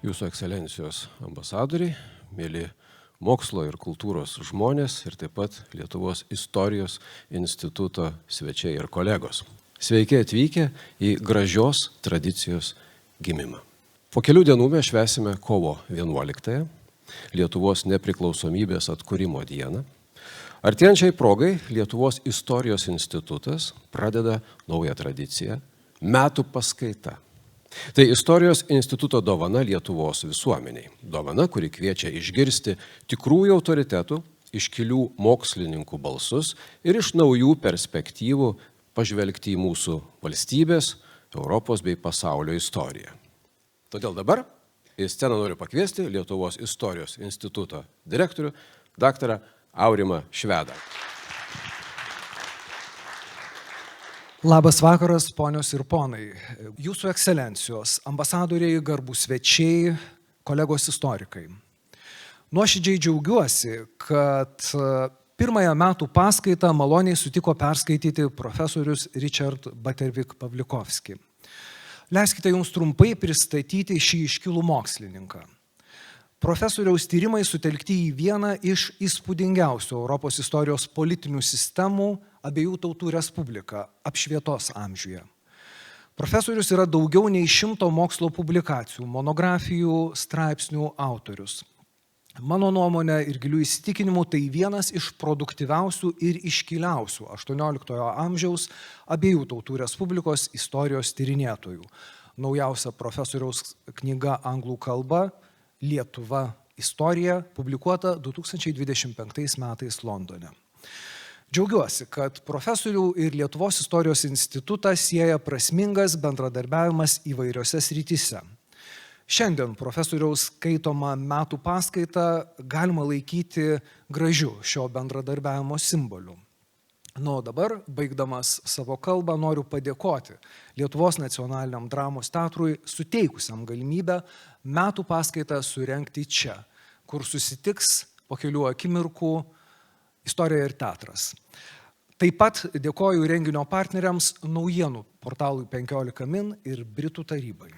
Jūsų ekscelencijos ambasadoriai, mėly mokslo ir kultūros žmonės ir taip pat Lietuvos istorijos instituto svečiai ir kolegos. Sveiki atvykę į gražios tradicijos gimimą. Po kelių dienų mes švęsime kovo 11-ąją, Lietuvos nepriklausomybės atkūrimo dieną. Artėjančiai progai Lietuvos istorijos institutas pradeda naują tradiciją – Metų paskaita. Tai istorijos instituto dovana Lietuvos visuomeniai. Dovana, kuri kviečia išgirsti tikrųjų autoritetų, iškilių mokslininkų balsus ir iš naujų perspektyvų pažvelgti į mūsų valstybės, Europos bei pasaulio istoriją. Todėl dabar į sceną noriu pakviesti Lietuvos istorijos instituto direktorių, daktarą Aurimą Švedą. Labas vakaras, ponios ir ponai. Jūsų ekscelencijos, ambasadoriai, garbūs svečiai, kolegos istorikai. Nuoširdžiai džiaugiuosi, kad pirmąją metų paskaitą maloniai sutiko perskaityti profesorius Richard Butterwick Pawlikowski. Leiskite jums trumpai pristatyti šį iškilų mokslininką. Profesoriaus tyrimai sutelkti į vieną iš įspūdingiausių Europos istorijos politinių sistemų abiejų tautų respubliką apšvietos amžiuje. Profesorius yra daugiau nei 100 mokslo publikacijų, monografijų, straipsnių autorius. Mano nuomonė ir gilių įsitikinimų tai vienas iš produktyviausių ir iškiliausių 18 amžiaus abiejų tautų respublikos istorijos tyrinėtojų. Naujausia profesoriaus knyga anglų kalba Lietuva istorija, publikuota 2025 metais Londone. Džiaugiuosi, kad profesorių ir Lietuvos istorijos institutą sieja prasmingas bendradarbiavimas įvairiose srityse. Šiandien profesoriaus skaitomą metų paskaitą galima laikyti gražiu šio bendradarbiavimo simboliu. O dabar, baigdamas savo kalbą, noriu padėkoti Lietuvos nacionaliniam dramos teatrui suteikusiam galimybę metų paskaitą surengti čia, kur susitiks po kelių akimirkų istorija ir teatras. Taip pat dėkoju renginio partneriams naujienų portalui 15 min ir Britų tarybai.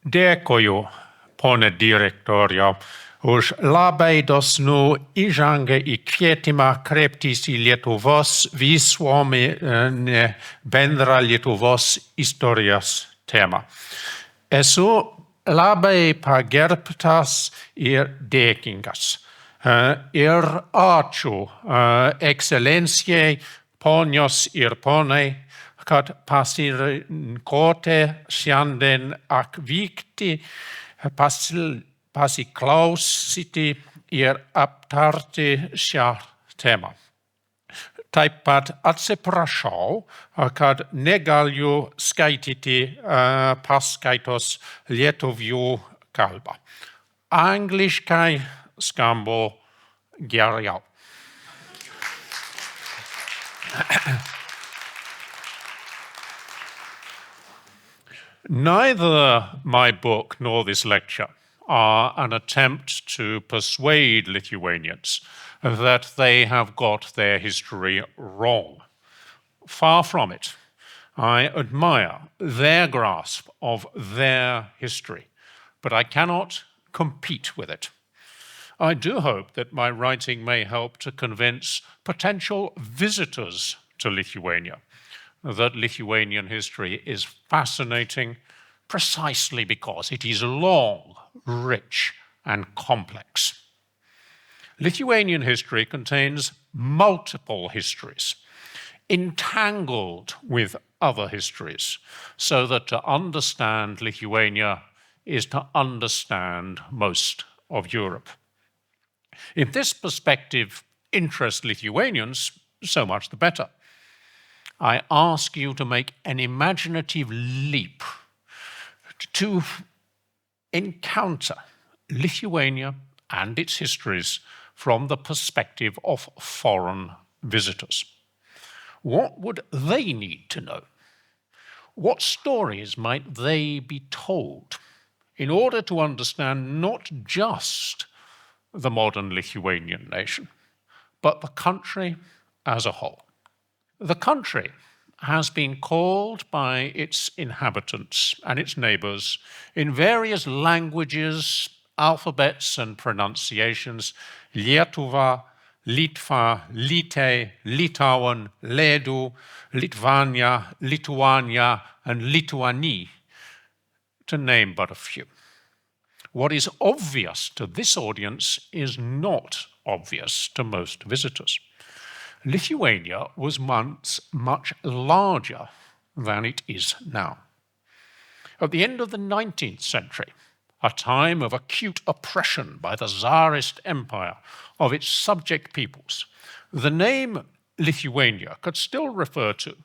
Dėkoju, pone direktorio, už labai dosnų įžangą į kvietimą kreiptis į Lietuvos visuomenę bendrą Lietuvos istorijos temą. Esu labai pagerbtas ir dėkingas. Ir ačiū ekscelencijai, ponios ir ponai, kad pasirinkote šiandien atvykti, pasiklausyti ir aptarti šią temą. Taip pat atsiprašau, kad negaliu skaityti paskaitos lietuvių kalbą. Angliškai skamba geriau. Neither my book nor this lecture are an attempt to persuade Lithuanians that they have got their history wrong. Far from it. I admire their grasp of their history, but I cannot compete with it. I do hope that my writing may help to convince potential visitors to Lithuania that Lithuanian history is fascinating precisely because it is long, rich, and complex. Lithuanian history contains multiple histories, entangled with other histories, so that to understand Lithuania is to understand most of Europe. If this perspective interests Lithuanians, so much the better. I ask you to make an imaginative leap to encounter Lithuania and its histories from the perspective of foreign visitors. What would they need to know? What stories might they be told in order to understand not just the modern Lithuanian nation, but the country as a whole? The country has been called by its inhabitants and its neighbors in various languages, alphabets, and pronunciations: Lietuva, Litva, Lite, Litauen, Ledu, Litvania, Lituania, and Lituani, to name but a few. What is obvious to this audience is not obvious to most visitors. Lithuania was once much larger than it is now. At the end of the 19th century, a time of acute oppression by the Tsarist Empire of its subject peoples, the name Lithuania could still refer to,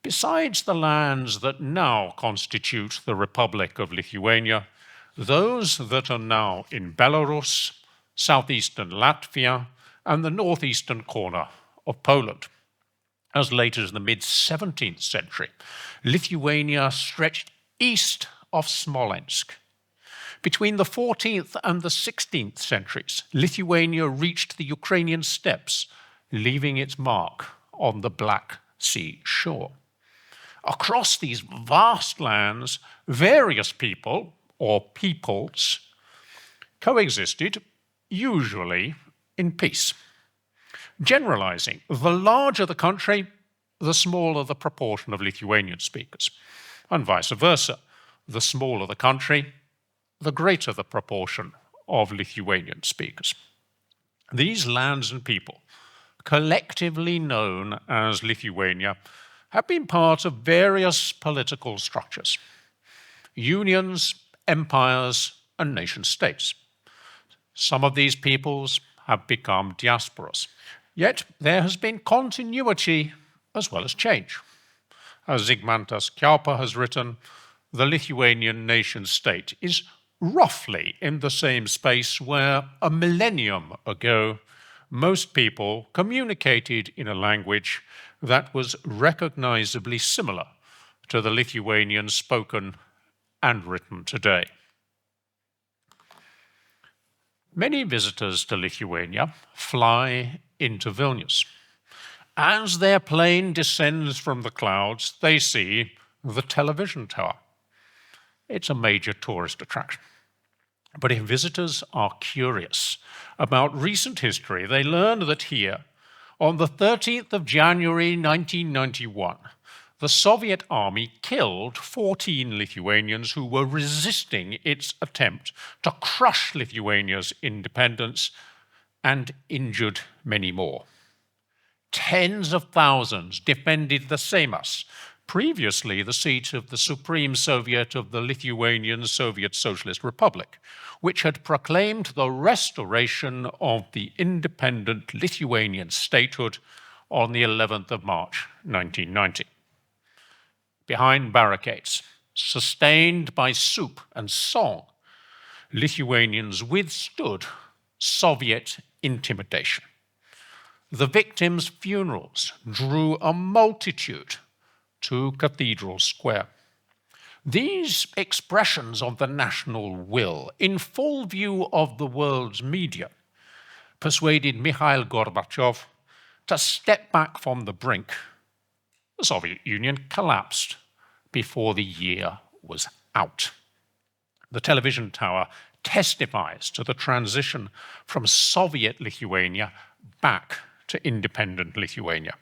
besides the lands that now constitute the Republic of Lithuania, those that are now in Belarus, southeastern Latvia, and the northeastern corner of Poland. As late as the mid-17th century, Lithuania stretched east of Smolensk. Between the 14th and the 16th centuries, Lithuania reached the Ukrainian steppes, leaving its mark on the Black Sea shore. Across these vast lands, various people, or peoples, coexisted, usually in peace. Generalizing, the larger the country, the smaller the proportion of Lithuanian speakers, and vice versa. The smaller the country, the greater the proportion of Lithuanian speakers. These lands and people, collectively known as Lithuania, have been part of various political structures: unions, empires, and nation-states. Some of these peoples have become diasporas. Yet there has been continuity as well as change. As Zigmantas Kjaupa has written, the Lithuanian nation-state is roughly in the same space where a millennium ago most people communicated in a language that was recognizably similar to the Lithuanian spoken and written today. Many visitors to Lithuania fly into Vilnius. As their plane descends from the clouds, they see the television tower. It's a major tourist attraction. But if visitors are curious about recent history, they learn that here, on the 13th of January 1991, the Soviet army killed 14 Lithuanians who were resisting its attempt to crush Lithuania's independence, and injured many more. Tens of thousands defended the Seimas, previously the seat of the Supreme Soviet of the Lithuanian Soviet Socialist Republic, which had proclaimed the restoration of the independent Lithuanian statehood on the 11th of March 1990. Behind barricades, sustained by soup and song, Lithuanians withstood Soviet intimidation. The victims' funerals drew a multitude to Cathedral Square. These expressions of the national will, in full view of the world's media, persuaded Mikhail Gorbachev to step back from the brink. The Soviet Union collapsed before the year was out. The television tower testifies to the transition from Soviet Lithuania back to independent Lithuania.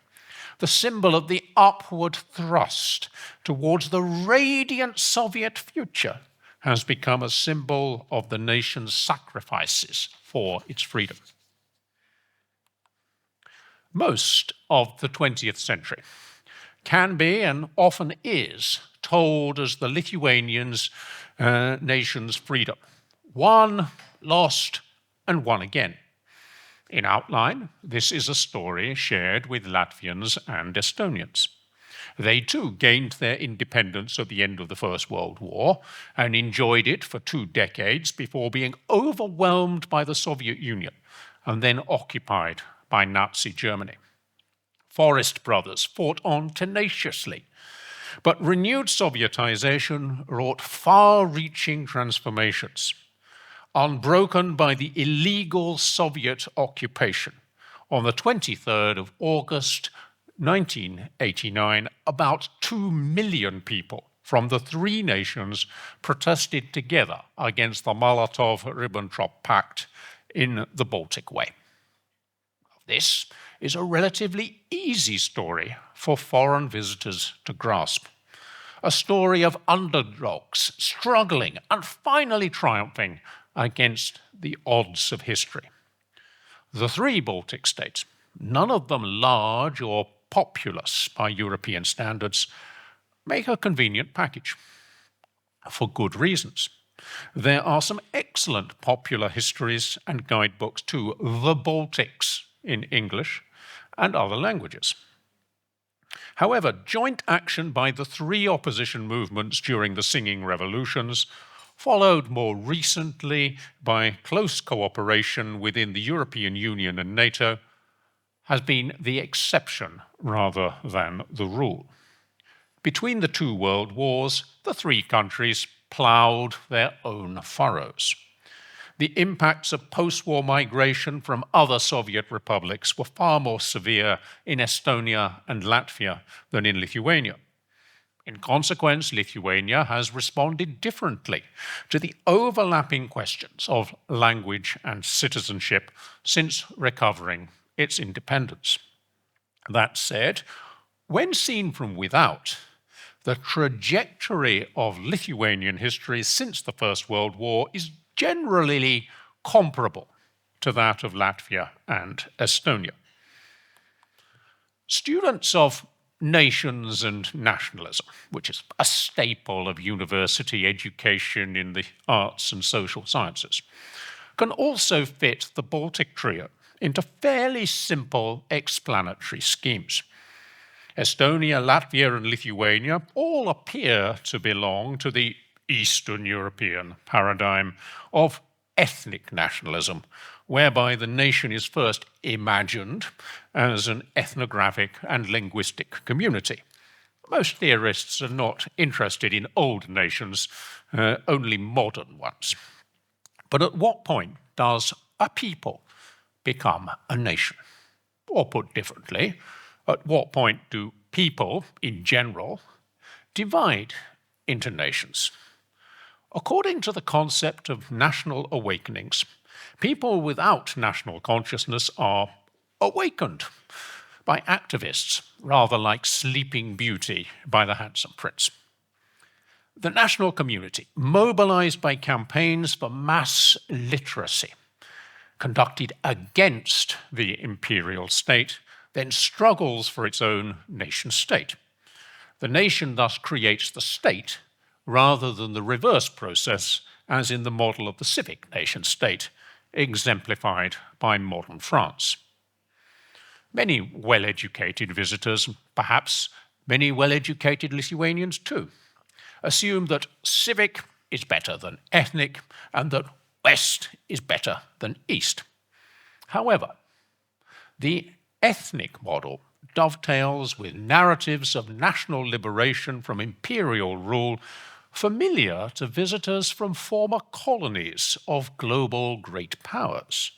The symbol of the upward thrust towards the radiant Soviet future has become a symbol of the nation's sacrifices for its freedom. Most of the 20th century can be, and often is, told as the Lithuanians' nation's freedom. Won, lost, and won again. In outline, this is a story shared with Latvians and Estonians. They too gained their independence at the end of the First World War and enjoyed it for 2 decades before being overwhelmed by the Soviet Union and then occupied by Nazi Germany. Forest brothers fought on tenaciously, but renewed Sovietization wrought far-reaching transformations. Unbroken by the illegal Soviet occupation, on the 23rd of August 1989, about 2 million people from the three nations protested together against the Molotov-Ribbentrop Pact in the Baltic Way. This is a relatively easy story for foreign visitors to grasp. A story of underdogs struggling and finally triumphing against the odds of history. The three Baltic states, none of them large or populous by European standards, make a convenient package for good reasons. There are some excellent popular histories and guidebooks to the Baltics in English and other languages. However, joint action by the three opposition movements during the Singing Revolutions, followed more recently by close cooperation within the European Union and NATO, has been the exception rather than the rule. Between the two world wars, the three countries ploughed their own furrows. The impacts of post-war migration from other Soviet republics were far more severe in Estonia and Latvia than in Lithuania. In consequence, Lithuania has responded differently to the overlapping questions of language and citizenship since recovering its independence. That said, when seen from without, the trajectory of Lithuanian history since the First World War is generally comparable to that of Latvia and Estonia. Students of nations and nationalism, which is a staple of university education in the arts and social sciences, can also fit the Baltic trio into fairly simple explanatory schemes. Estonia, Latvia, and Lithuania all appear to belong to the Eastern European paradigm of ethnic nationalism, whereby the nation is first imagined as an ethnographic and linguistic community. Most theorists are not interested in old nations, only modern ones. But at what point does a people become a nation? Or put differently, at what point do people, in general, divide into nations? According to the concept of national awakenings, people without national consciousness are awakened by activists, rather like Sleeping Beauty by the handsome prince. The national community, mobilized by campaigns for mass literacy, conducted against the imperial state, then struggles for its own nation-state. The nation thus creates the state rather than the reverse process, as in the model of the civic nation-state, exemplified by modern France. Many well-educated visitors, perhaps many well-educated Lithuanians too, assume that civic is better than ethnic and that West is better than East. However, the ethnic model dovetails with narratives of national liberation from imperial rule familiar to visitors from former colonies of global great powers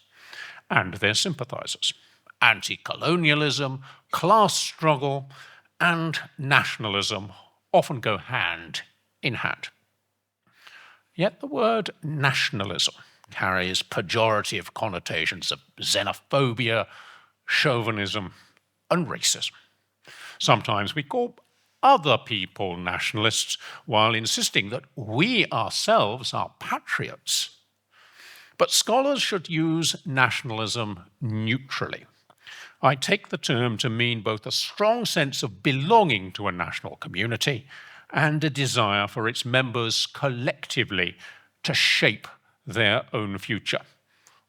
and their sympathizers. Anti-colonialism, class struggle, and nationalism often go hand in hand. Yet the word nationalism carries pejorative connotations of xenophobia, chauvinism, and racism. Sometimes we call other people nationalists while insisting that we ourselves are patriots. But scholars should use nationalism neutrally. I take the term to mean both a strong sense of belonging to a national community and a desire for its members collectively to shape their own future,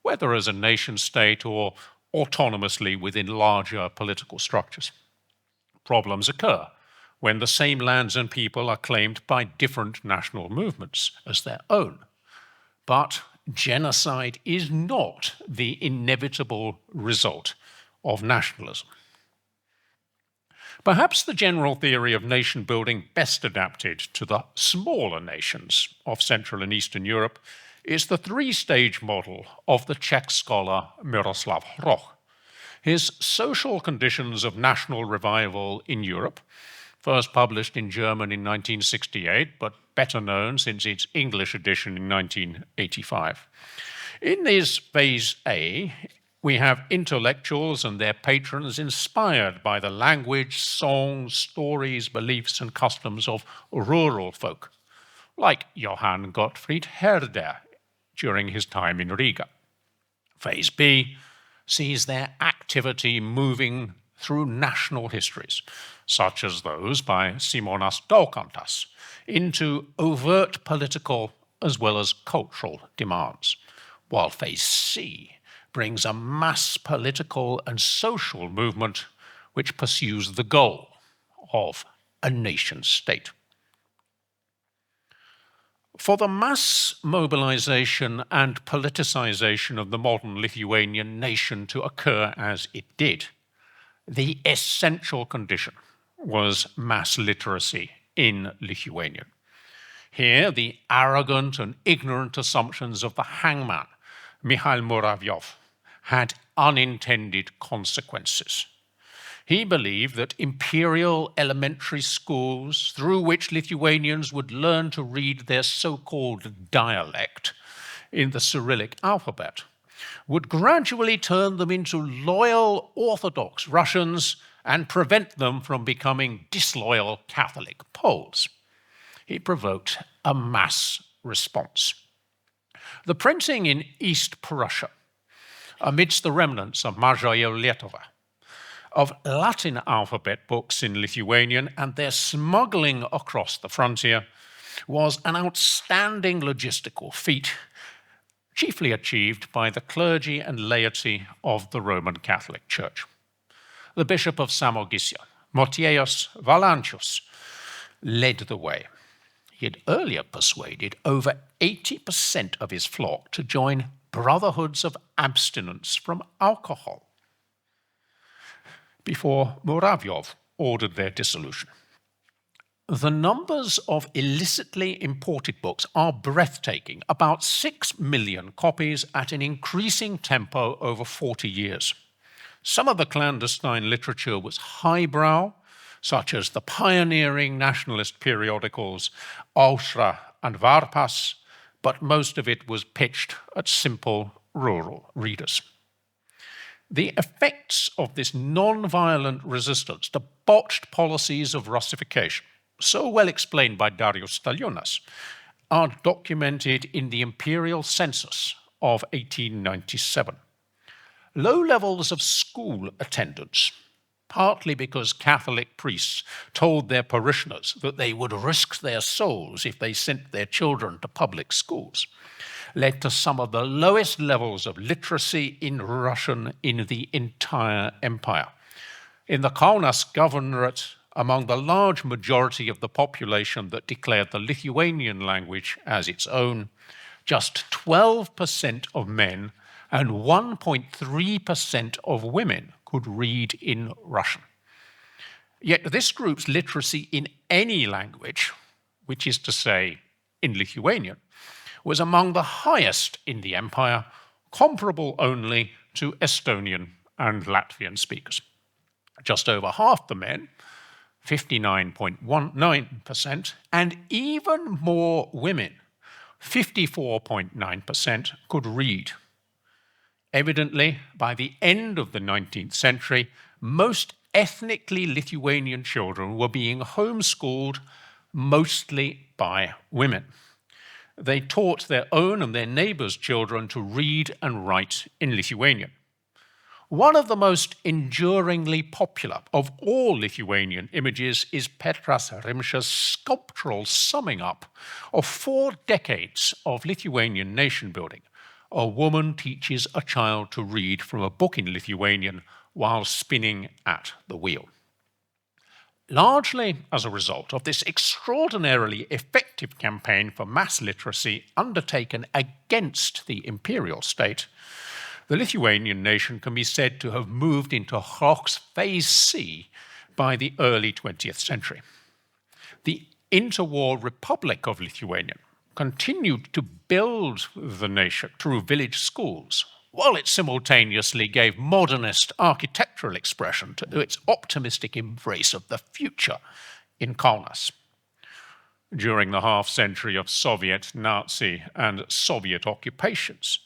whether as a nation-state or autonomously within larger political structures. Problems occur when the same lands and people are claimed by different national movements as their own. But genocide is not the inevitable result of nationalism. Perhaps the general theory of nation building best adapted to the smaller nations of Central and Eastern Europe is the three-stage model of the Czech scholar Miroslav Hroch. His Social Conditions of National Revival in Europe, first published in German in 1968, but better known since its English edition in 1985. In this phase A, we have intellectuals and their patrons inspired by the language, songs, stories, beliefs, and customs of rural folk, like Johann Gottfried Herder during his time in Riga. Phase B sees their activity moving through national histories, such as those by Simonas Daukantas, into overt political as well as cultural demands, while Phase C brings a mass political and social movement which pursues the goal of a nation state. For the mass mobilization and politicization of the modern Lithuanian nation to occur as it did, the essential condition was mass literacy in Lithuanian. Here, the arrogant and ignorant assumptions of the hangman, Mikhail Muravyov, had unintended consequences. He believed that imperial elementary schools, through which Lithuanians would learn to read their so-called dialect in the Cyrillic alphabet, would gradually turn them into loyal Orthodox Russians and prevent them from becoming disloyal Catholic Poles. He provoked a mass response. The printing in East Prussia, amidst the remnants of Mažoji Lietuva, of Latin alphabet books in Lithuanian and their smuggling across the frontier, was an outstanding logistical feat, chiefly achieved by the clergy and laity of the Roman Catholic Church. The Bishop of Samogisia, Motiejus Valancius, led the way. He had earlier persuaded over 80% of his flock to join brotherhoods of abstinence from alcohol before Muravyov ordered their dissolution. The numbers of illicitly imported books are breathtaking, about 6 million copies at an increasing tempo over 40 years. Some of the clandestine literature was highbrow, such as the pioneering nationalist periodicals Aušra and Varpas, but most of it was pitched at simple rural readers. The effects of this non-violent resistance to botched policies of Russification, so well explained by Darius Stalionas, are documented in the imperial census of 1897. Low levels of school attendance, partly because Catholic priests told their parishioners that they would risk their souls if they sent their children to public schools, led to some of the lowest levels of literacy in Russian in the entire empire. In the Kaunas governorate, among the large majority of the population that declared the Lithuanian language as its own, just 12% of men and 1.3% of women could read in Russian. Yet this group's literacy in any language, which is to say in Lithuanian, was among the highest in the empire, comparable only to Estonian and Latvian speakers. Just over half the men, 59.19%, and even more women, 54.9%, could read. Evidently, by the end of the 19th century, most ethnically Lithuanian children were being homeschooled mostly by women. They taught their own and their neighbors' children to read and write in Lithuanian. One of the most enduringly popular of all Lithuanian images is Petras Rimša's sculptural summing up of 4 decades of Lithuanian nation building. A woman teaches a child to read from a book in Lithuanian while spinning at the wheel. Largely as a result of this extraordinarily effective campaign for mass literacy undertaken against the imperial state, the Lithuanian nation can be said to have moved into Hroch's Phase C by the early 20th century. The interwar Republic of Lithuania continued to build the nation through village schools, while it simultaneously gave modernist architectural expression to its optimistic embrace of the future in Kaunas. During the half-century of Soviet, Nazi, and Soviet occupations,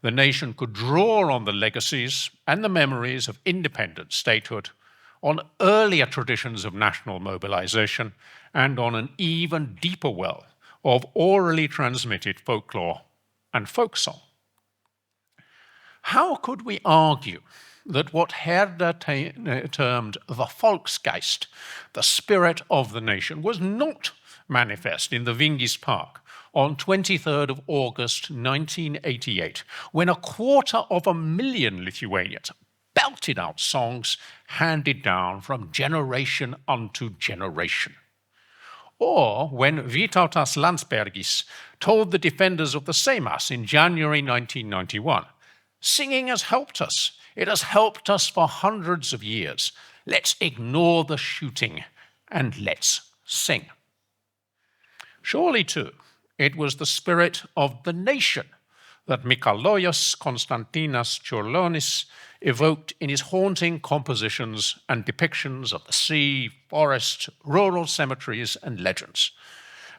the nation could draw on the legacies and the memories of independent statehood, on earlier traditions of national mobilization, and on an even deeper well of orally transmitted folklore and folk song. How could we argue that what Herder termed the Volksgeist, the spirit of the nation, was not manifest in the Vingis Park on 23rd of August 1988, when 250,000 Lithuanians belted out songs handed down from generation unto generation? Or when Vytautas Landsbergis told the defenders of the Seimas in January 1991, "Singing has helped us. It has helped us for hundreds of years. Let's ignore the shooting and let's sing." Surely, too, it was the spirit of the nation that Mikalojus Konstantinas Čiurlionis evoked in his haunting compositions and depictions of the sea, forest, rural cemeteries, and legends.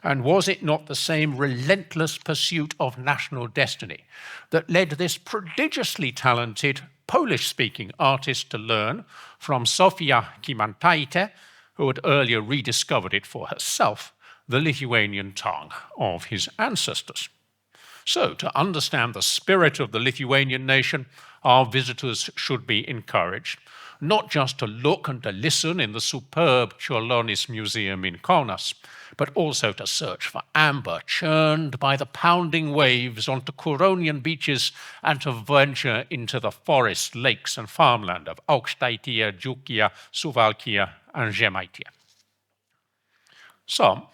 And was it not the same relentless pursuit of national destiny that led this prodigiously talented Polish-speaking artist to learn from Sofia Kimantaite, who had earlier rediscovered it for herself, the Lithuanian tongue of his ancestors? So, to understand the spirit of the Lithuanian nation, our visitors should be encouraged not just to look and to listen in the superb Čiurlionis Museum in Kaunas, but also to search for amber churned by the pounding waves onto Curonian beaches and to venture into the forest, lakes, and farmland of Aukštaityje, Dzūkija, Suvalkija, and Žemaitija. Some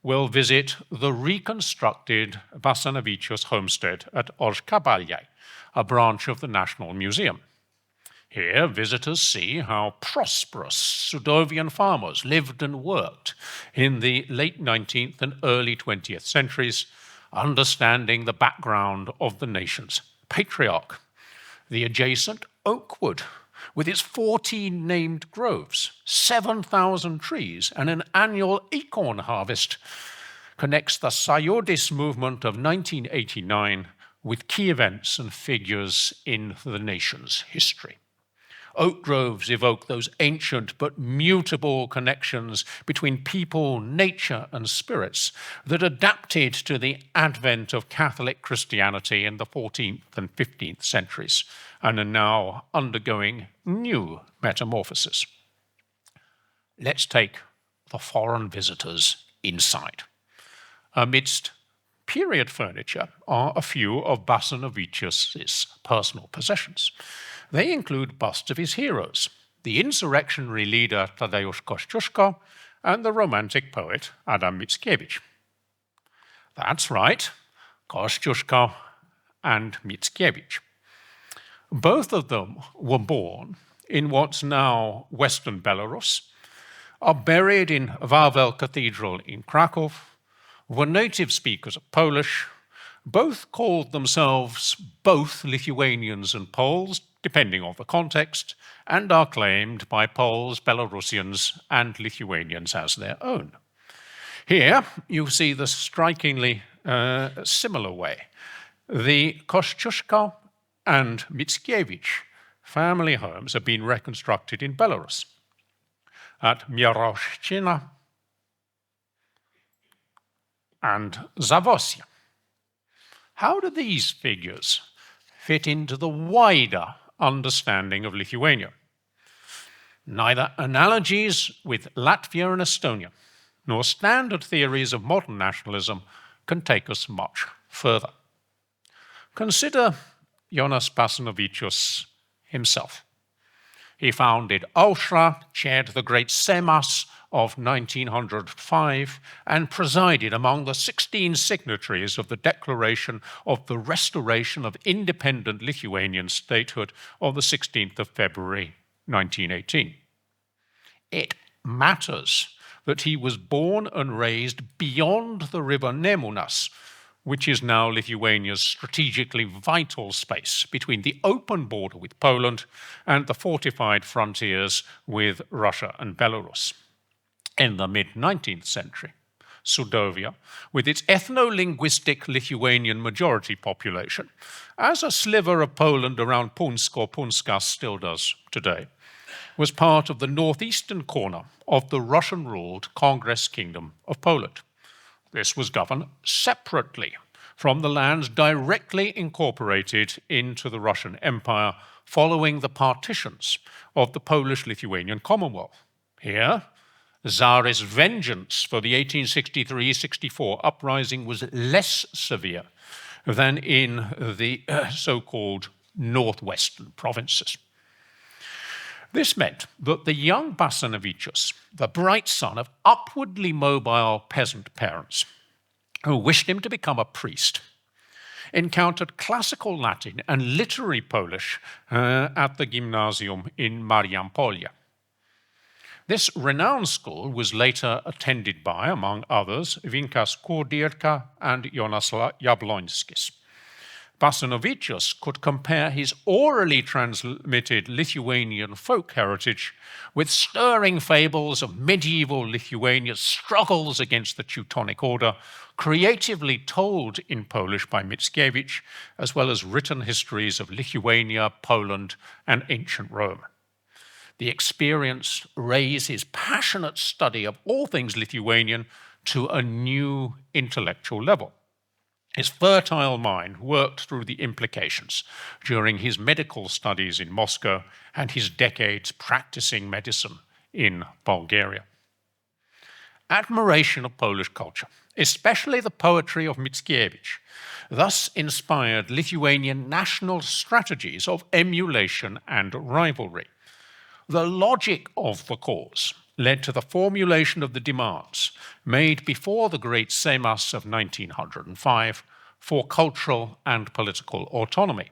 will visit the reconstructed Basanavičius homestead at Ožkabaljai, a branch of the National Museum. Here, visitors see how prosperous Sudovian farmers lived and worked in the late 19th and early 20th centuries, understanding the background of the nation's patriarch. The adjacent Oakwood, with its 14 named groves, 7,000 trees, and an annual acorn harvest, connects the Sąjūdis movement of 1989 with key events and figures in the nation's history. Oak groves evoke those ancient but mutable connections between people, nature, and spirits that adapted to the advent of Catholic Christianity in the 14th and 15th centuries and are now undergoing new metamorphosis. Let's take the foreign visitors inside. Amidst period furniture are a few of Basanavičius's personal possessions. They include busts of his heroes, the insurrectionary leader Tadeusz Kościuszko and the romantic poet Adam Mickiewicz. That's right, Kościuszko and Mickiewicz. Both of them were born in what's now Western Belarus, are buried in Wawel Cathedral in Krakow, were native speakers of Polish, both called themselves both Lithuanians and Poles, depending on the context, and are claimed by Poles, Belarusians, and Lithuanians as their own. Here you see the strikingly similar way. The Kościuszko and Mickiewicz family homes have been reconstructed in Belarus at Mieroszczyna and Zawosia. How do these figures fit into the wider understanding of Lithuania? Neither analogies with Latvia and Estonia, nor standard theories of modern nationalism can take us much further. Consider Jonas Basanavičius himself. He founded Aušra, chaired the Great Seimas of 1905, and presided among the 16 signatories of the Declaration of the Restoration of Independent Lithuanian Statehood of the 16th of February 1918. It matters that he was born and raised beyond the river Nemunas, which is now Lithuania's strategically vital space between the open border with Poland and the fortified frontiers with Russia and Belarus. In the mid-19th century, Sudovia, with its ethno-linguistic Lithuanian majority population, as a sliver of Poland around Punsk or Punskas still does today, was part of the northeastern corner of the Russian-ruled Congress Kingdom of Poland. This was governed separately from the lands directly incorporated into the Russian Empire following the partitions of the Polish-Lithuanian Commonwealth. Here, Tsarist vengeance for the 1863-64 uprising was less severe than in the so-called northwestern provinces. This meant that the young Basanavičius, the bright son of upwardly mobile peasant parents who wished him to become a priest, encountered classical Latin and literary Polish at the gymnasium in Mariampolė. This renowned school was later attended by, among others, Vinkas Kurdirka and Jonas Jablonskis. Basanavičius could compare his orally transmitted Lithuanian folk heritage with stirring fables of medieval Lithuania's struggles against the Teutonic Order, creatively told in Polish by Mickiewicz, as well as written histories of Lithuania, Poland, and ancient Rome. The experience raised his passionate study of all things Lithuanian to a new intellectual level. His fertile mind worked through the implications during his medical studies in Moscow and his decades practicing medicine in Bulgaria. Admiration of Polish culture, especially the poetry of Mickiewicz, thus inspired Lithuanian national strategies of emulation and rivalry. The logic of the cause led to the formulation of the demands made before the Great Seimas of 1905 for cultural and political autonomy.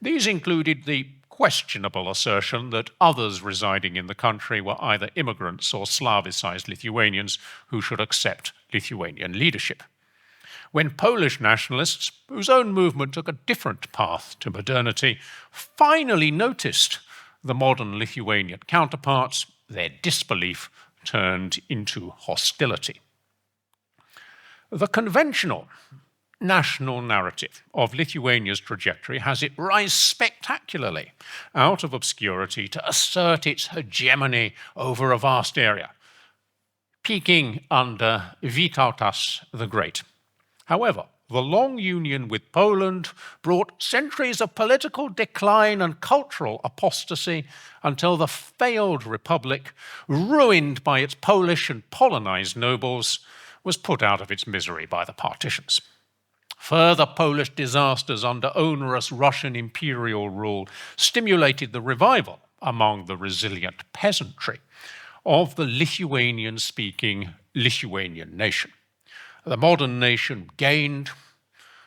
These included the questionable assertion that others residing in the country were either immigrants or Slavicized Lithuanians who should accept Lithuanian leadership. When Polish nationalists, whose own movement took a different path to modernity, finally noticed the modern Lithuanian counterparts, their disbelief turned into hostility. The conventional national narrative of Lithuania's trajectory has it rise spectacularly out of obscurity to assert its hegemony over a vast area, peaking under Vytautas the Great. However, the long union with Poland brought centuries of political decline and cultural apostasy until the failed republic, ruined by its Polish and Polonized nobles, was put out of its misery by the partitions. Further Polish disasters under onerous Russian imperial rule stimulated the revival among the resilient peasantry of the Lithuanian-speaking Lithuanian nation. The modern nation gained,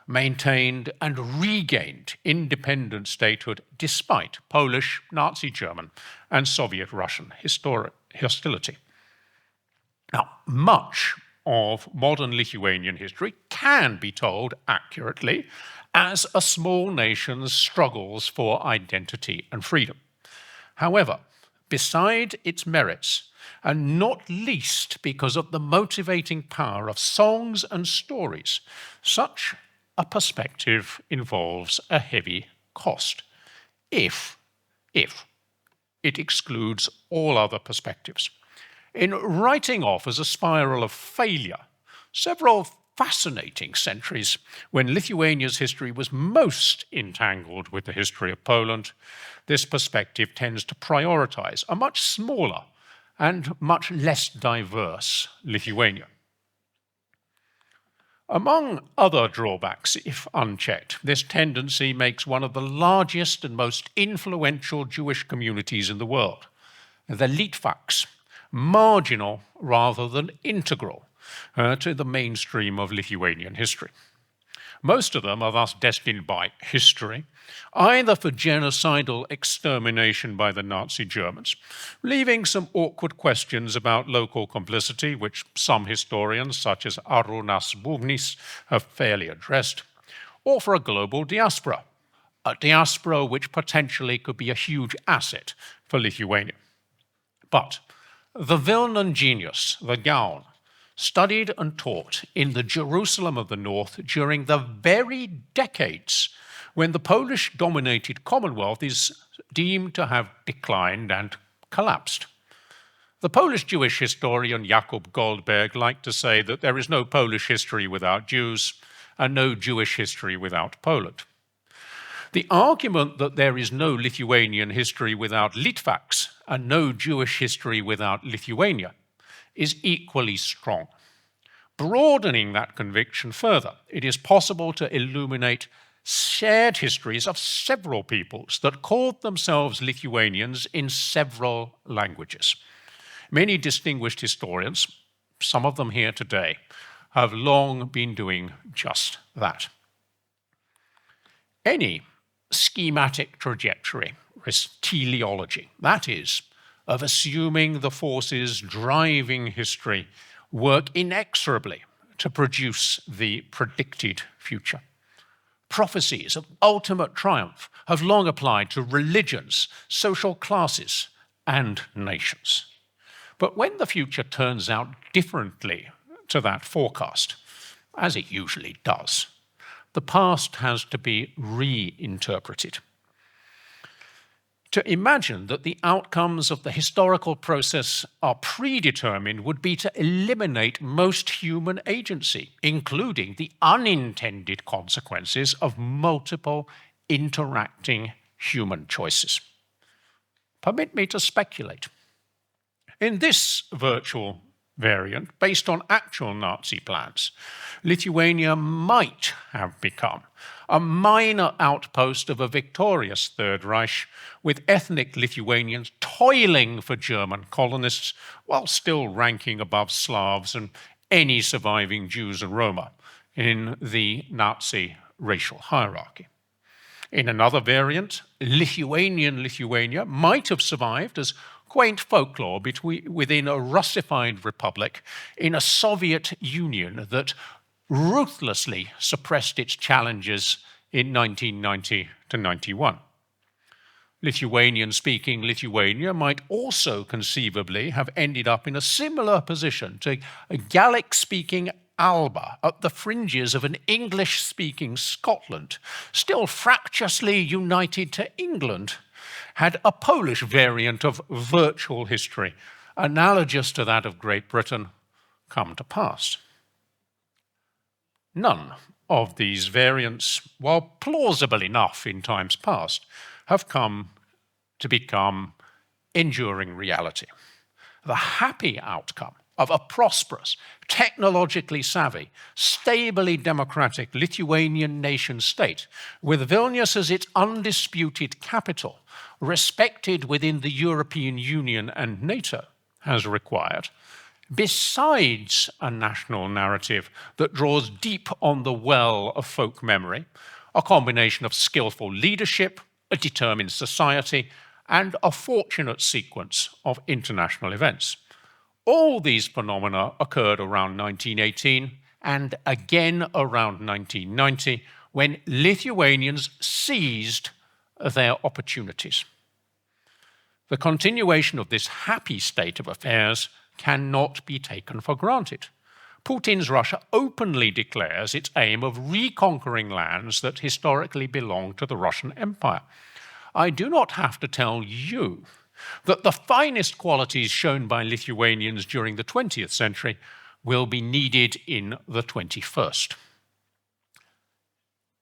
maintained, and regained independent statehood despite Polish, Nazi German, and Soviet Russian hostility. Now, much of modern Lithuanian history can be told accurately as a small nation's struggles for identity and freedom. However, beside its merits, and not least because of the motivating power of songs and stories, such a perspective involves a heavy cost, if it excludes all other perspectives. In writing off as a spiral of failure several fascinating centuries when Lithuania's history was most entangled with the history of Poland, this perspective tends to prioritize a much smaller and much less diverse Lithuania. Among other drawbacks, if unchecked, this tendency makes one of the largest and most influential Jewish communities in the world, the Litvaks, marginal rather than integral to the mainstream of Lithuanian history. Most of them are thus destined by history, either for genocidal extermination by the Nazi Germans, leaving some awkward questions about local complicity, which some historians, such as Arunas Bugnis, have fairly addressed, or for a global diaspora, a diaspora which potentially could be a huge asset for Lithuania. But the Vilnan genius, the Gaon, studied and taught in the Jerusalem of the North during the very decades when the Polish-dominated Commonwealth is deemed to have declined and collapsed. The Polish Jewish historian Jakub Goldberg liked to say that there is no Polish history without Jews and no Jewish history without Poland. The argument that there is no Lithuanian history without Litvaks and no Jewish history without Lithuania is equally strong. Broadening that conviction further, it is possible to illuminate shared histories of several peoples that called themselves Lithuanians in several languages. Many distinguished historians, some of them here today, have long been doing just that. Any schematic trajectory, teleology, that is, of assuming the forces driving history work inexorably to produce the predicted future. Prophecies of ultimate triumph have long applied to religions, social classes, and nations. But when the future turns out differently to that forecast, as it usually does, the past has to be reinterpreted. To imagine that the outcomes of the historical process are predetermined would be to eliminate most human agency, including the unintended consequences of multiple interacting human choices. Permit me to speculate. In this virtual variant, based on actual Nazi plans, Lithuania might have become a minor outpost of a victorious Third Reich, with ethnic Lithuanians toiling for German colonists while still ranking above Slavs and any surviving Jews and Roma in the Nazi racial hierarchy. In another variant, Lithuanian Lithuania might have survived as quaint folklore within a Russified republic in a Soviet Union that ruthlessly suppressed its challenges in 1990 to 91. Lithuanian-speaking Lithuania might also conceivably have ended up in a similar position to a Gallic-speaking Alba at the fringes of an English-speaking Scotland, still fractiously united to England, had a Polish variant of virtual history, analogous to that of Great Britain, come to pass. None of these variants, while plausible enough in times past, have come to become enduring reality. The happy outcome of a prosperous, technologically savvy, stably democratic Lithuanian nation-state, with Vilnius as its undisputed capital, respected within the European Union and NATO, has required, besides a national narrative that draws deep on the well of folk memory, a combination of skillful leadership, a determined society, and a fortunate sequence of international events. All these phenomena occurred around 1918 and again around 1990, when Lithuanians seized their opportunities. The continuation of this happy state of affairs cannot be taken for granted. Putin's Russia openly declares its aim of reconquering lands that historically belonged to the Russian Empire. I do not have to tell you that the finest qualities shown by Lithuanians during the 20th century will be needed in the 21st.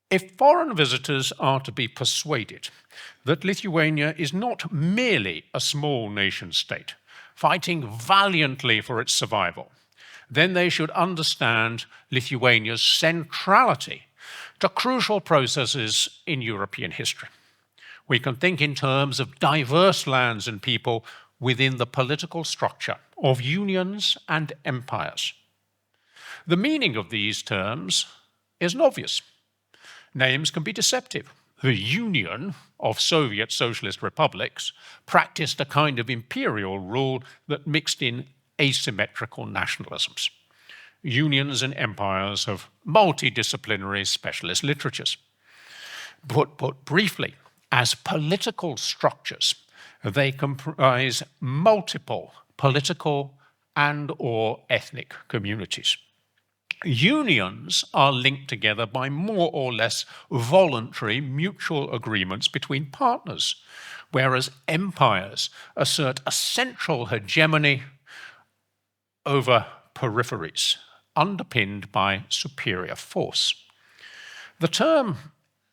If foreign visitors are to be persuaded that Lithuania is not merely a small nation-state, fighting valiantly for its survival, then they should understand Lithuania's centrality to crucial processes in European history. We can think in terms of diverse lands and people within the political structure of unions and empires. The meaning of these terms isn't obvious. Names can be deceptive. The Union of Soviet Socialist Republics practiced a kind of imperial rule that mixed in asymmetrical nationalisms. Unions and empires have multidisciplinary specialist literatures. Put briefly, as political structures, they comprise multiple political and/or ethnic communities. Unions are linked together by more or less voluntary mutual agreements between partners, whereas empires assert a central hegemony over peripheries, underpinned by superior force. The term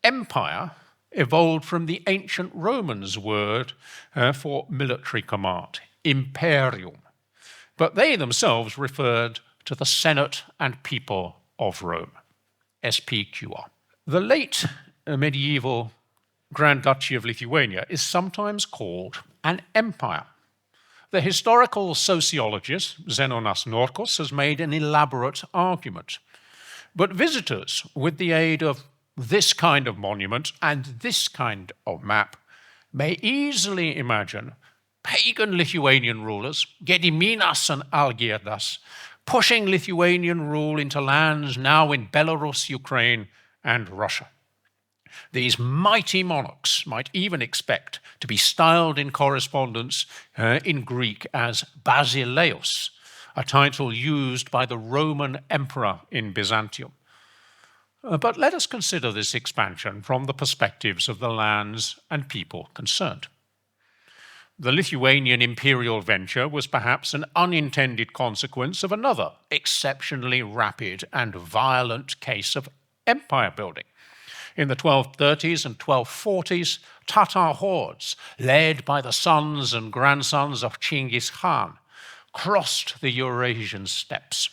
empire evolved from the ancient Romans' word for military command, imperium, but they themselves referred to the Senate and people of Rome, SPQR. The late medieval Grand Duchy of Lithuania is sometimes called an empire. The historical sociologist Zenonas Norkus has made an elaborate argument, but visitors, with the aid of this kind of monument and this kind of map, may easily imagine pagan Lithuanian rulers, Gediminas and Algirdas, pushing Lithuanian rule into lands now in Belarus, Ukraine, and Russia. These mighty monarchs might even expect to be styled in correspondence in Greek as Basileus, a title used by the Roman emperor in Byzantium. But let us consider this expansion from the perspectives of the lands and people concerned. The Lithuanian imperial venture was perhaps an unintended consequence of another exceptionally rapid and violent case of empire building. In the 1230s and 1240s, Tatar hordes, led by the sons and grandsons of Chinggis Khan, crossed the Eurasian steppes.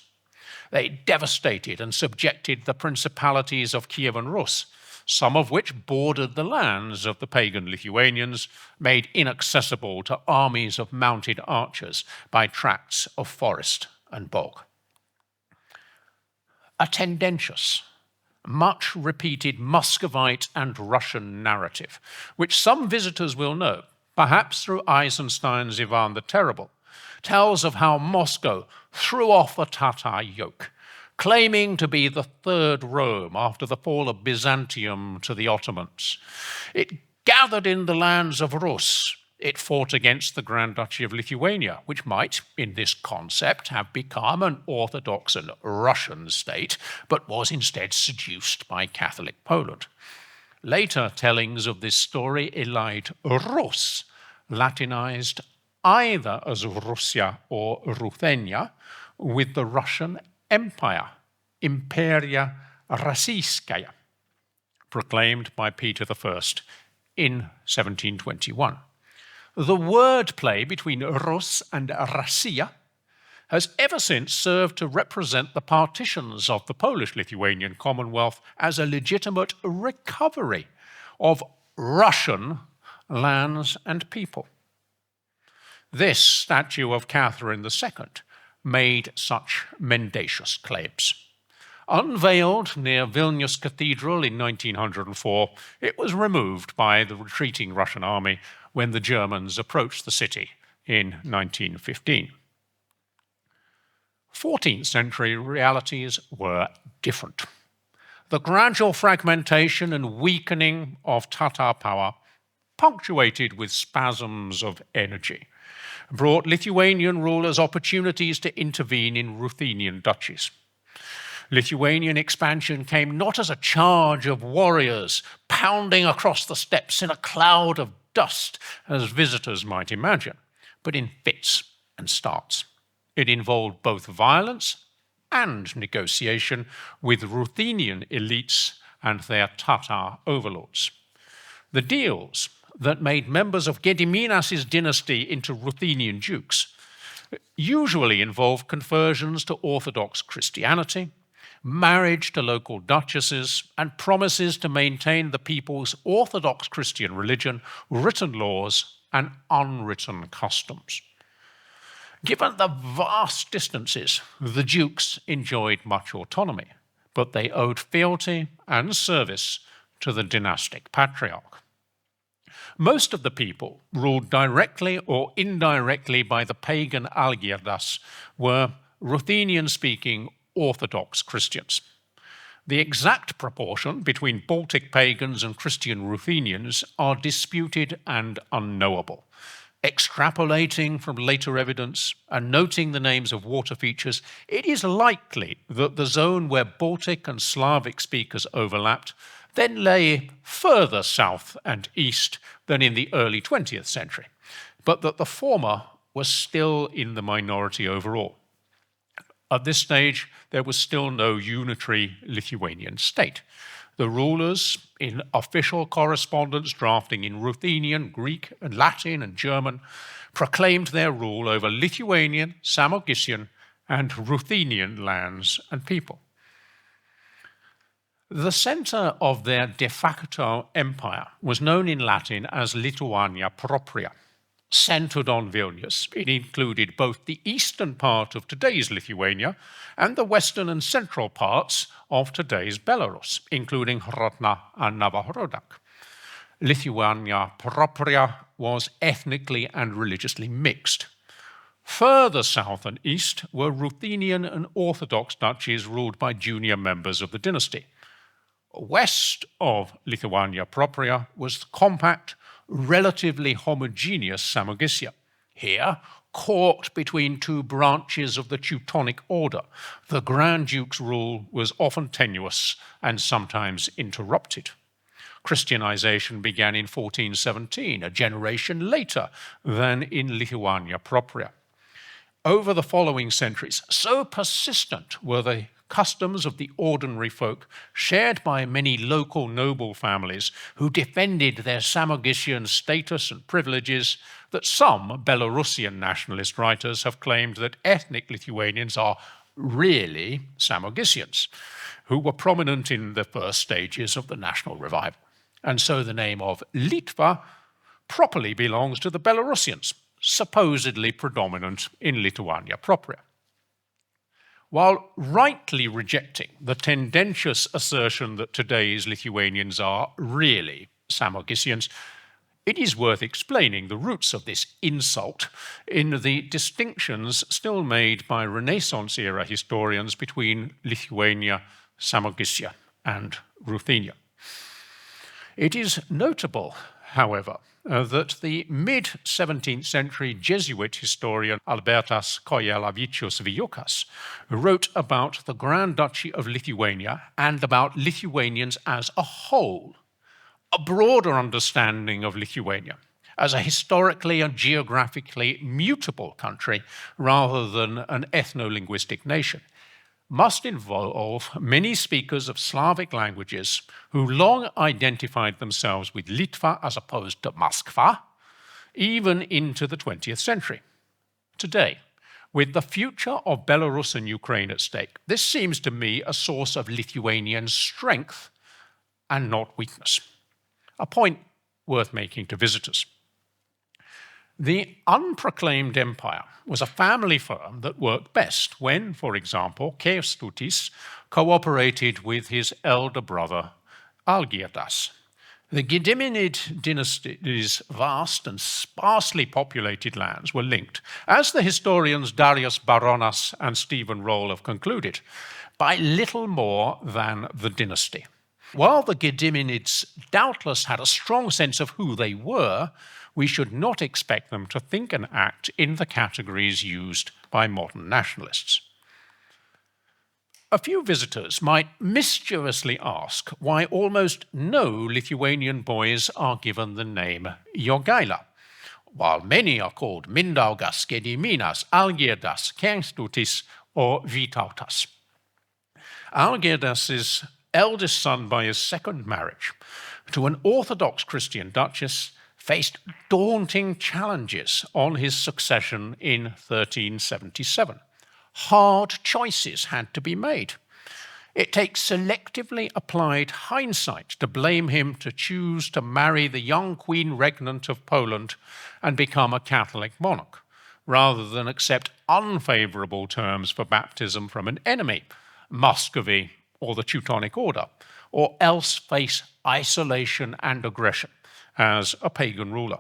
They devastated and subjected the principalities of Kiev and Rus, some of which bordered the lands of the pagan Lithuanians, made inaccessible to armies of mounted archers by tracts of forest and bog. A tendentious, much repeated Muscovite and Russian narrative, which some visitors will know, perhaps through Eisenstein's Ivan the Terrible, tells of how Moscow threw off the Tatar yoke, claiming to be the third Rome after the fall of Byzantium to the Ottomans. It gathered in the lands of Rus. It fought against the Grand Duchy of Lithuania, which might, in this concept, have become an Orthodox and Russian state, but was instead seduced by Catholic Poland. Later tellings of this story elide Rus, Latinized either as Russia or Ruthenia, with the Russian Empire, Imperia Rossiyskaya, proclaimed by Peter I in 1721. The wordplay between Rus and Rossiya has ever since served to represent the partitions of the Polish-Lithuanian Commonwealth as a legitimate recovery of Russian lands and people. This statue of Catherine II made such mendacious claims. Unveiled near Vilnius Cathedral in 1904, it was removed by the retreating Russian army when the Germans approached the city in 1915. 14th century realities were different. The gradual fragmentation and weakening of Tatar power, punctuated with spasms of energy, brought Lithuanian rulers opportunities to intervene in Ruthenian duchies. Lithuanian expansion came not as a charge of warriors pounding across the steppes in a cloud of dust, as visitors might imagine, but in fits and starts. It involved both violence and negotiation with Ruthenian elites and their Tatar overlords. The deals that made members of Gediminas' dynasty into Ruthenian dukes usually involved conversions to Orthodox Christianity, marriage to local duchesses, and promises to maintain the people's Orthodox Christian religion, written laws, and unwritten customs. Given the vast distances, the dukes enjoyed much autonomy, but they owed fealty and service to the dynastic patriarch. Most of the people, ruled directly or indirectly by the pagan Algirdas, were Ruthenian-speaking Orthodox Christians. The exact proportion between Baltic pagans and Christian Ruthenians are disputed and unknowable. Extrapolating from later evidence and noting the names of water features, it is likely that the zone where Baltic and Slavic speakers overlapped then lay further south and east than in the early 20th century, but that the former was still in the minority overall. At this stage, there was still no unitary Lithuanian state. The rulers, in official correspondence drafting in Ruthenian, Greek, and Latin and German, proclaimed their rule over Lithuanian, Samogitian, and Ruthenian lands and people. The center of their de facto empire was known in Latin as Lithuania Propria. Centered on Vilnius, it included both the eastern part of today's Lithuania and the western and central parts of today's Belarus, including Hrodna and Novhorodak. Lithuania Propria was ethnically and religiously mixed. Further south and east were Ruthenian and Orthodox duchies ruled by junior members of the dynasty. West of Lithuania Propria was the compact, relatively homogeneous Samogitia. Here, caught between two branches of the Teutonic order, the Grand Duke's rule was often tenuous and sometimes interrupted. Christianization began in 1417, a generation later than in Lithuania Propria. Over the following centuries, so persistent were the customs of the ordinary folk, shared by many local noble families who defended their Samogitian status and privileges, that some Belarusian nationalist writers have claimed that ethnic Lithuanians are really Samogitians, who were prominent in the first stages of the national revival. And so the name of Litva properly belongs to the Belarusians, supposedly predominant in Lithuania Propria. While rightly rejecting the tendentious assertion that today's Lithuanians are really Samogitians, it is worth explaining the roots of this insult in the distinctions still made by Renaissance-era historians between Lithuania, Samogitia, and Ruthenia. It is notable, however, that the mid-17th century Jesuit historian Albertas Kojelavičius Vijukas wrote about the Grand Duchy of Lithuania and about Lithuanians as a whole, a broader understanding of Lithuania as a historically and geographically mutable country rather than an ethno-linguistic nation, must involve many speakers of Slavic languages who long identified themselves with Litva as opposed to Moskva, even into the 20th century. Today, with the future of Belarus and Ukraine at stake, this seems to me a source of Lithuanian strength and not weakness, a point worth making to visitors. The unproclaimed empire was a family firm that worked best when, for example, Kęstutis cooperated with his elder brother Algirdas. The Gediminid dynasty's vast and sparsely populated lands were linked, as the historians Darius Baronas and Stephen Roll have concluded, by little more than the dynasty. While the Gediminids doubtless had a strong sense of who they were, we should not expect them to think and act in the categories used by modern nationalists. A few visitors might mischievously ask why almost no Lithuanian boys are given the name Jogaila, while many are called Mindaugas, Gediminas, Algirdas, Kęstutis, or Vytautas. Algirdas's eldest son by his second marriage to an Orthodox Christian duchess faced daunting challenges on his succession in 1377. Hard choices had to be made. It takes selectively applied hindsight to blame him to choose to marry the young queen regnant of Poland and become a Catholic monarch, rather than accept unfavorable terms for baptism from an enemy, Muscovy or the Teutonic Order, or else face isolation and aggression as a pagan ruler.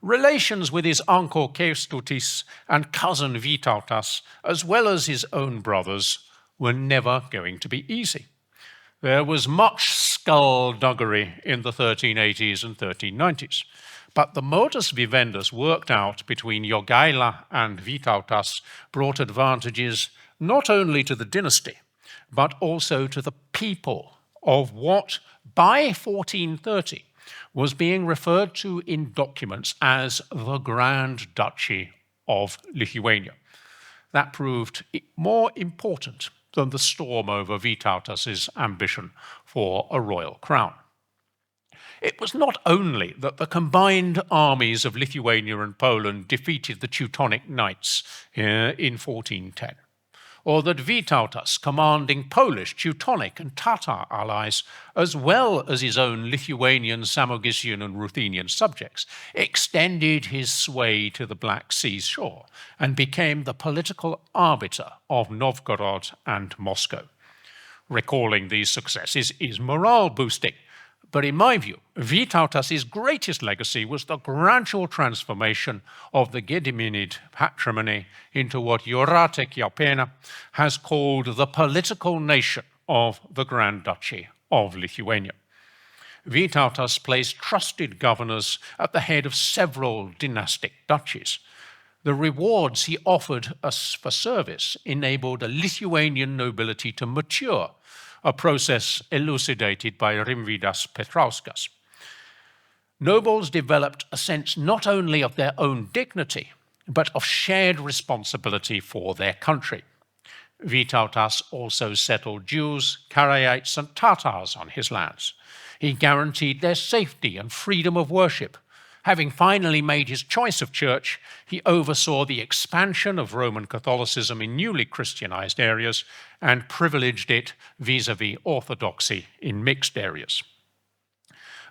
Relations with his uncle Kęstutis and cousin Vytautas, as well as his own brothers, were never going to be easy. There was much skullduggery in the 1380s and 1390s, but the modus vivendi worked out between Jogaila and Vytautas brought advantages not only to the dynasty, but also to the people of what, by 1430, was being referred to in documents as the Grand Duchy of Lithuania. That proved more important than the storm over Vytautas's ambition for a royal crown. It was not only that the combined armies of Lithuania and Poland defeated the Teutonic Knights in 1410, or that Vytautas, commanding Polish, Teutonic, and Tatar allies, as well as his own Lithuanian, Samogitian, and Ruthenian subjects, extended his sway to the Black Sea shore and became the political arbiter of Novgorod and Moscow. Recalling these successes is morale-boosting, but in my view, Vytautas's greatest legacy was the gradual transformation of the Gediminid patrimony into what Jūratė Kiaupėnė has called the political nation of the Grand Duchy of Lithuania. Vytautas placed trusted governors at the head of several dynastic duchies. The rewards he offered us for service enabled a Lithuanian nobility to mature, a process elucidated by Rimvydas Petrauskas. Nobles developed a sense not only of their own dignity, but of shared responsibility for their country. Vytautas also settled Jews, Karaites, and Tatars on his lands. He guaranteed their safety and freedom of worship. Having finally made his choice of church, he oversaw the expansion of Roman Catholicism in newly Christianized areas and privileged it vis-à-vis orthodoxy in mixed areas.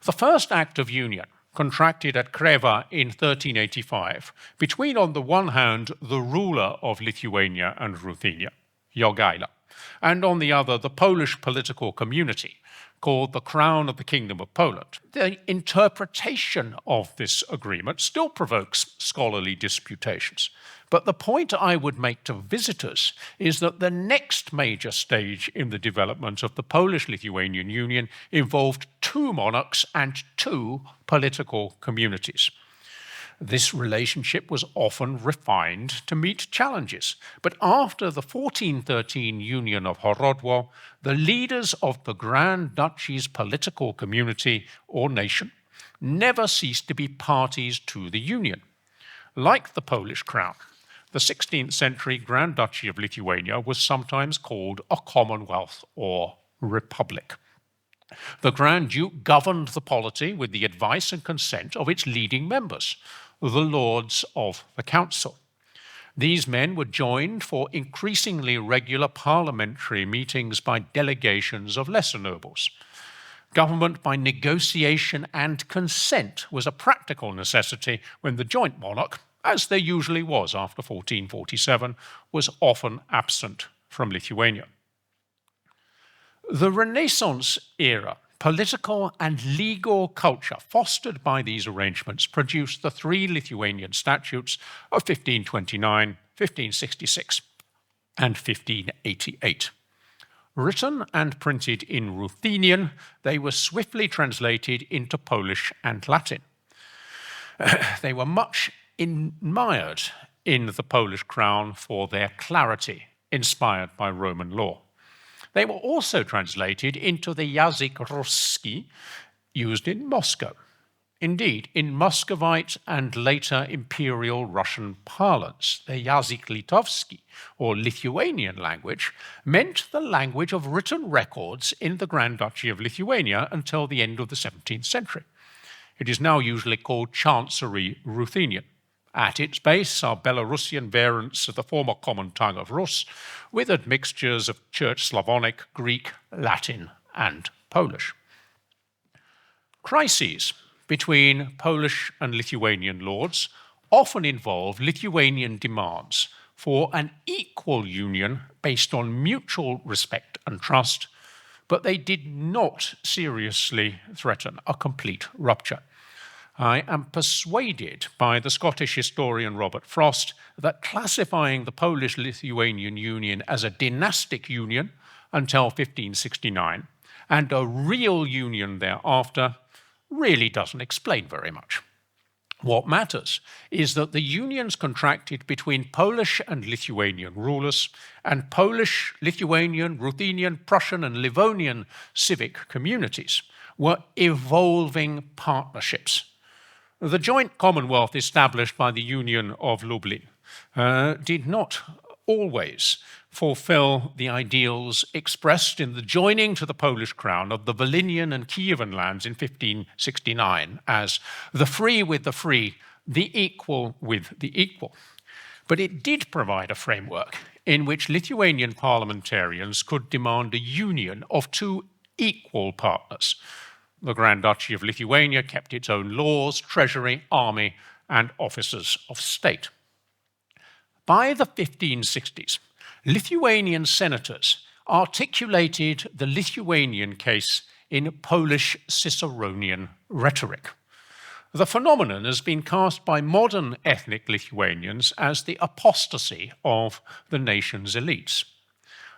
The first act of union, contracted at Kreva in 1385, between, on the one hand, the ruler of Lithuania and Ruthenia, Jogaila, and on the other, the Polish political community, called the Crown of the Kingdom of Poland. The interpretation of this agreement still provokes scholarly disputations, but the point I would make to visitors is that the next major stage in the development of the Polish-Lithuanian Union involved two monarchs and two political communities. This relationship was often refined to meet challenges, but after the 1413 Union of Horodło, the leaders of the Grand Duchy's political community or nation never ceased to be parties to the union. Like the Polish crown, the 16th century Grand Duchy of Lithuania was sometimes called a commonwealth or republic. The Grand Duke governed the polity with the advice and consent of its leading members, the lords of the council. These men were joined for increasingly regular parliamentary meetings by delegations of lesser nobles. Government by negotiation and consent was a practical necessity when the joint monarch, as there usually was after 1447, was often absent from Lithuania. The Renaissance era political and legal culture fostered by these arrangements produced the three Lithuanian statutes of 1529, 1566, and 1588. Written and printed in Ruthenian, they were swiftly translated into Polish and Latin. They were much admired in the Polish crown for their clarity, inspired by Roman law. They were also translated into the Jazyk Ruski, used in Moscow. Indeed, in Muscovite and later Imperial Russian parlance, the Jazyk Litovski, or Lithuanian language, meant the language of written records in the Grand Duchy of Lithuania until the end of the 17th century. It is now usually called Chancery Ruthenian. At its base are Belarusian variants of the former common tongue of Rus, with admixtures of Church Slavonic, Greek, Latin, and Polish. Crises between Polish and Lithuanian lords often involve Lithuanian demands for an equal union based on mutual respect and trust, but they did not seriously threaten a complete rupture. I am persuaded by the Scottish historian Robert Frost that classifying the Polish-Lithuanian Union as a dynastic union until 1569 and a real union thereafter really doesn't explain very much. What matters is that the unions contracted between Polish and Lithuanian rulers and Polish, Lithuanian, Ruthenian, Prussian, and Livonian civic communities were evolving partnerships. The joint commonwealth established by the Union of Lublin did not always fulfill the ideals expressed in the joining to the Polish crown of the Volhynian and Kievan lands in 1569 as the free with the free, the equal with the equal. But it did provide a framework in which Lithuanian parliamentarians could demand a union of two equal partners. The Grand Duchy of Lithuania kept its own laws, treasury, army, and officers of state. By the 1560s, Lithuanian senators articulated the Lithuanian case in Polish Ciceronian rhetoric. The phenomenon has been cast by modern ethnic Lithuanians as the apostasy of the nation's elites.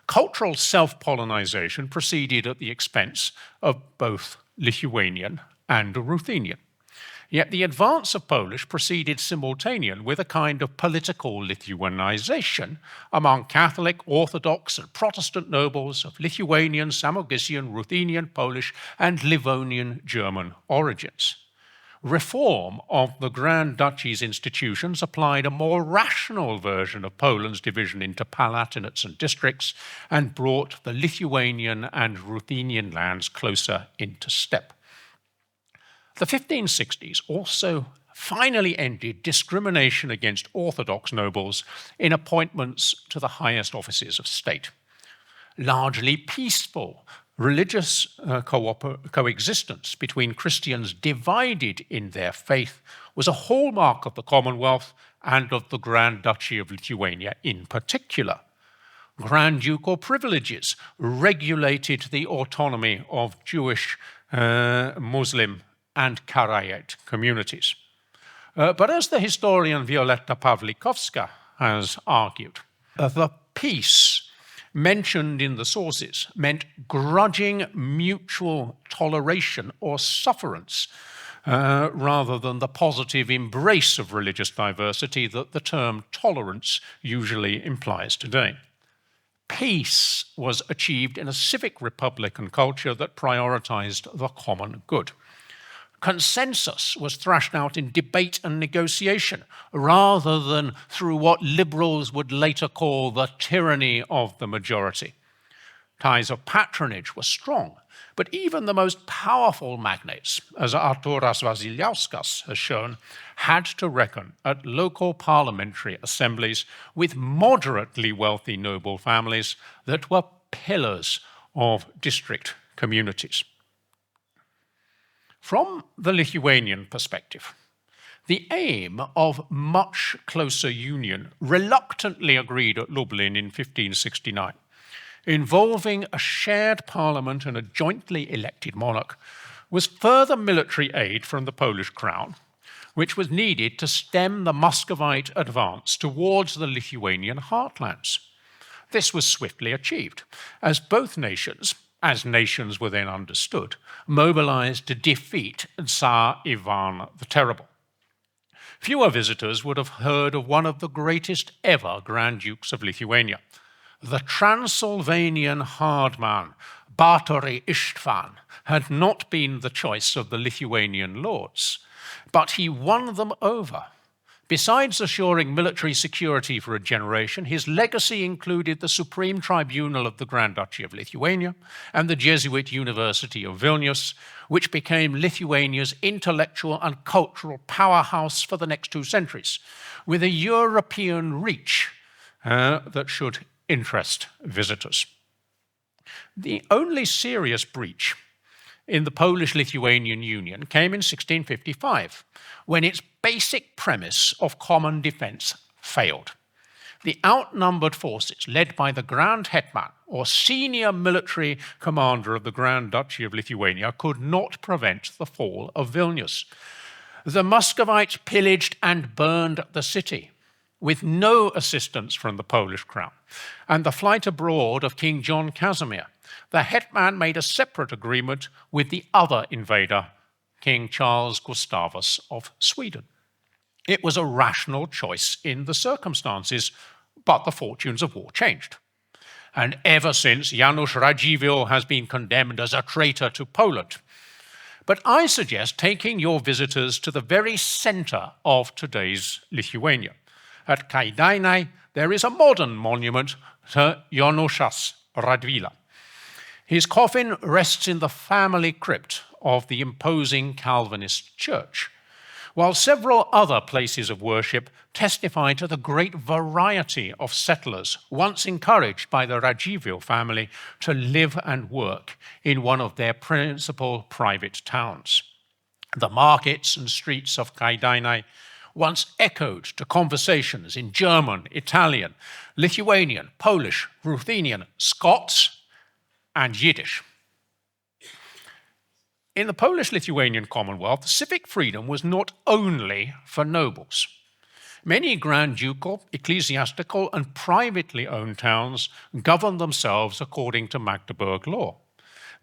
Cultural self-pollinization proceeded at the expense of both Lithuanian and Ruthenian. Yet the advance of Polish proceeded simultaneously with a kind of political Lithuanization among Catholic, Orthodox, and Protestant nobles of Lithuanian, Samogitian, Ruthenian, Polish, and Livonian German origins. Reform of the Grand Duchy's institutions applied a more rational version of Poland's division into palatinates and districts and brought the Lithuanian and Ruthenian lands closer into step. The 1560s also finally ended discrimination against Orthodox nobles in appointments to the highest offices of state. Largely peaceful religious coexistence between Christians divided in their faith was a hallmark of the Commonwealth and of the Grand Duchy of Lithuania in particular. Grand Ducal privileges regulated the autonomy of Jewish, Muslim, and Karaite communities. But as the historian Violetta Pawlikowska has argued, the peace mentioned in the sources meant grudging mutual toleration or sufferance rather than the positive embrace of religious diversity that the term tolerance usually implies today. Peace was achieved in a civic republican culture that prioritized the common good. Consensus was thrashed out in debate and negotiation rather than through what liberals would later call the tyranny of the majority. Ties of patronage were strong, but even the most powerful magnates, as Arturas Vasiliauskas has shown, had to reckon at local parliamentary assemblies with moderately wealthy noble families that were pillars of district communities. From the Lithuanian perspective, the aim of much closer union, reluctantly agreed at Lublin in 1569, involving a shared parliament and a jointly elected monarch, was further military aid from the Polish crown, which was needed to stem the Muscovite advance towards the Lithuanian heartlands. This was swiftly achieved, as both nations, as nations were then understood, mobilized to defeat Tsar Ivan the Terrible. Fewer visitors would have heard of one of the greatest ever Grand Dukes of Lithuania, the Transylvanian hardman, Batory István, had not been the choice of the Lithuanian lords, but he won them over. Besides assuring military security for a generation, his legacy included the Supreme Tribunal of the Grand Duchy of Lithuania and the Jesuit University of Vilnius, which became Lithuania's intellectual and cultural powerhouse for the next 2 centuries, with a European reach that should interest visitors. The only serious breach in the Polish-Lithuanian Union came in 1655, when its basic premise of common defense failed. the outnumbered forces led by the Grand Hetman, or senior military commander of the Grand Duchy of Lithuania, could not prevent the fall of Vilnius. The Muscovites pillaged and burned the city, with no assistance from the Polish crown, and the flight abroad of King John Casimir. The hetman made a separate agreement with the other invader, King Charles Gustavus of Sweden. It was a rational choice in the circumstances, but the fortunes of war changed. And ever since, Janusz Radziwiłł has been condemned as a traitor to Poland. But I suggest taking your visitors to the very center of today's Lithuania. At Kėdainiai, there is a modern monument to Januszas Radvila. His coffin rests in the family crypt of the imposing Calvinist church, while several other places of worship testify to the great variety of settlers once encouraged by the Radziwiłł family to live and work in one of their principal private towns. The markets and streets of Kėdainiai once echoed to conversations in German, Italian, Lithuanian, Polish, Ruthenian, Scots, and Yiddish. In the Polish-Lithuanian Commonwealth, civic freedom was not only for nobles. Many grand ducal, ecclesiastical, and privately owned towns governed themselves according to Magdeburg law.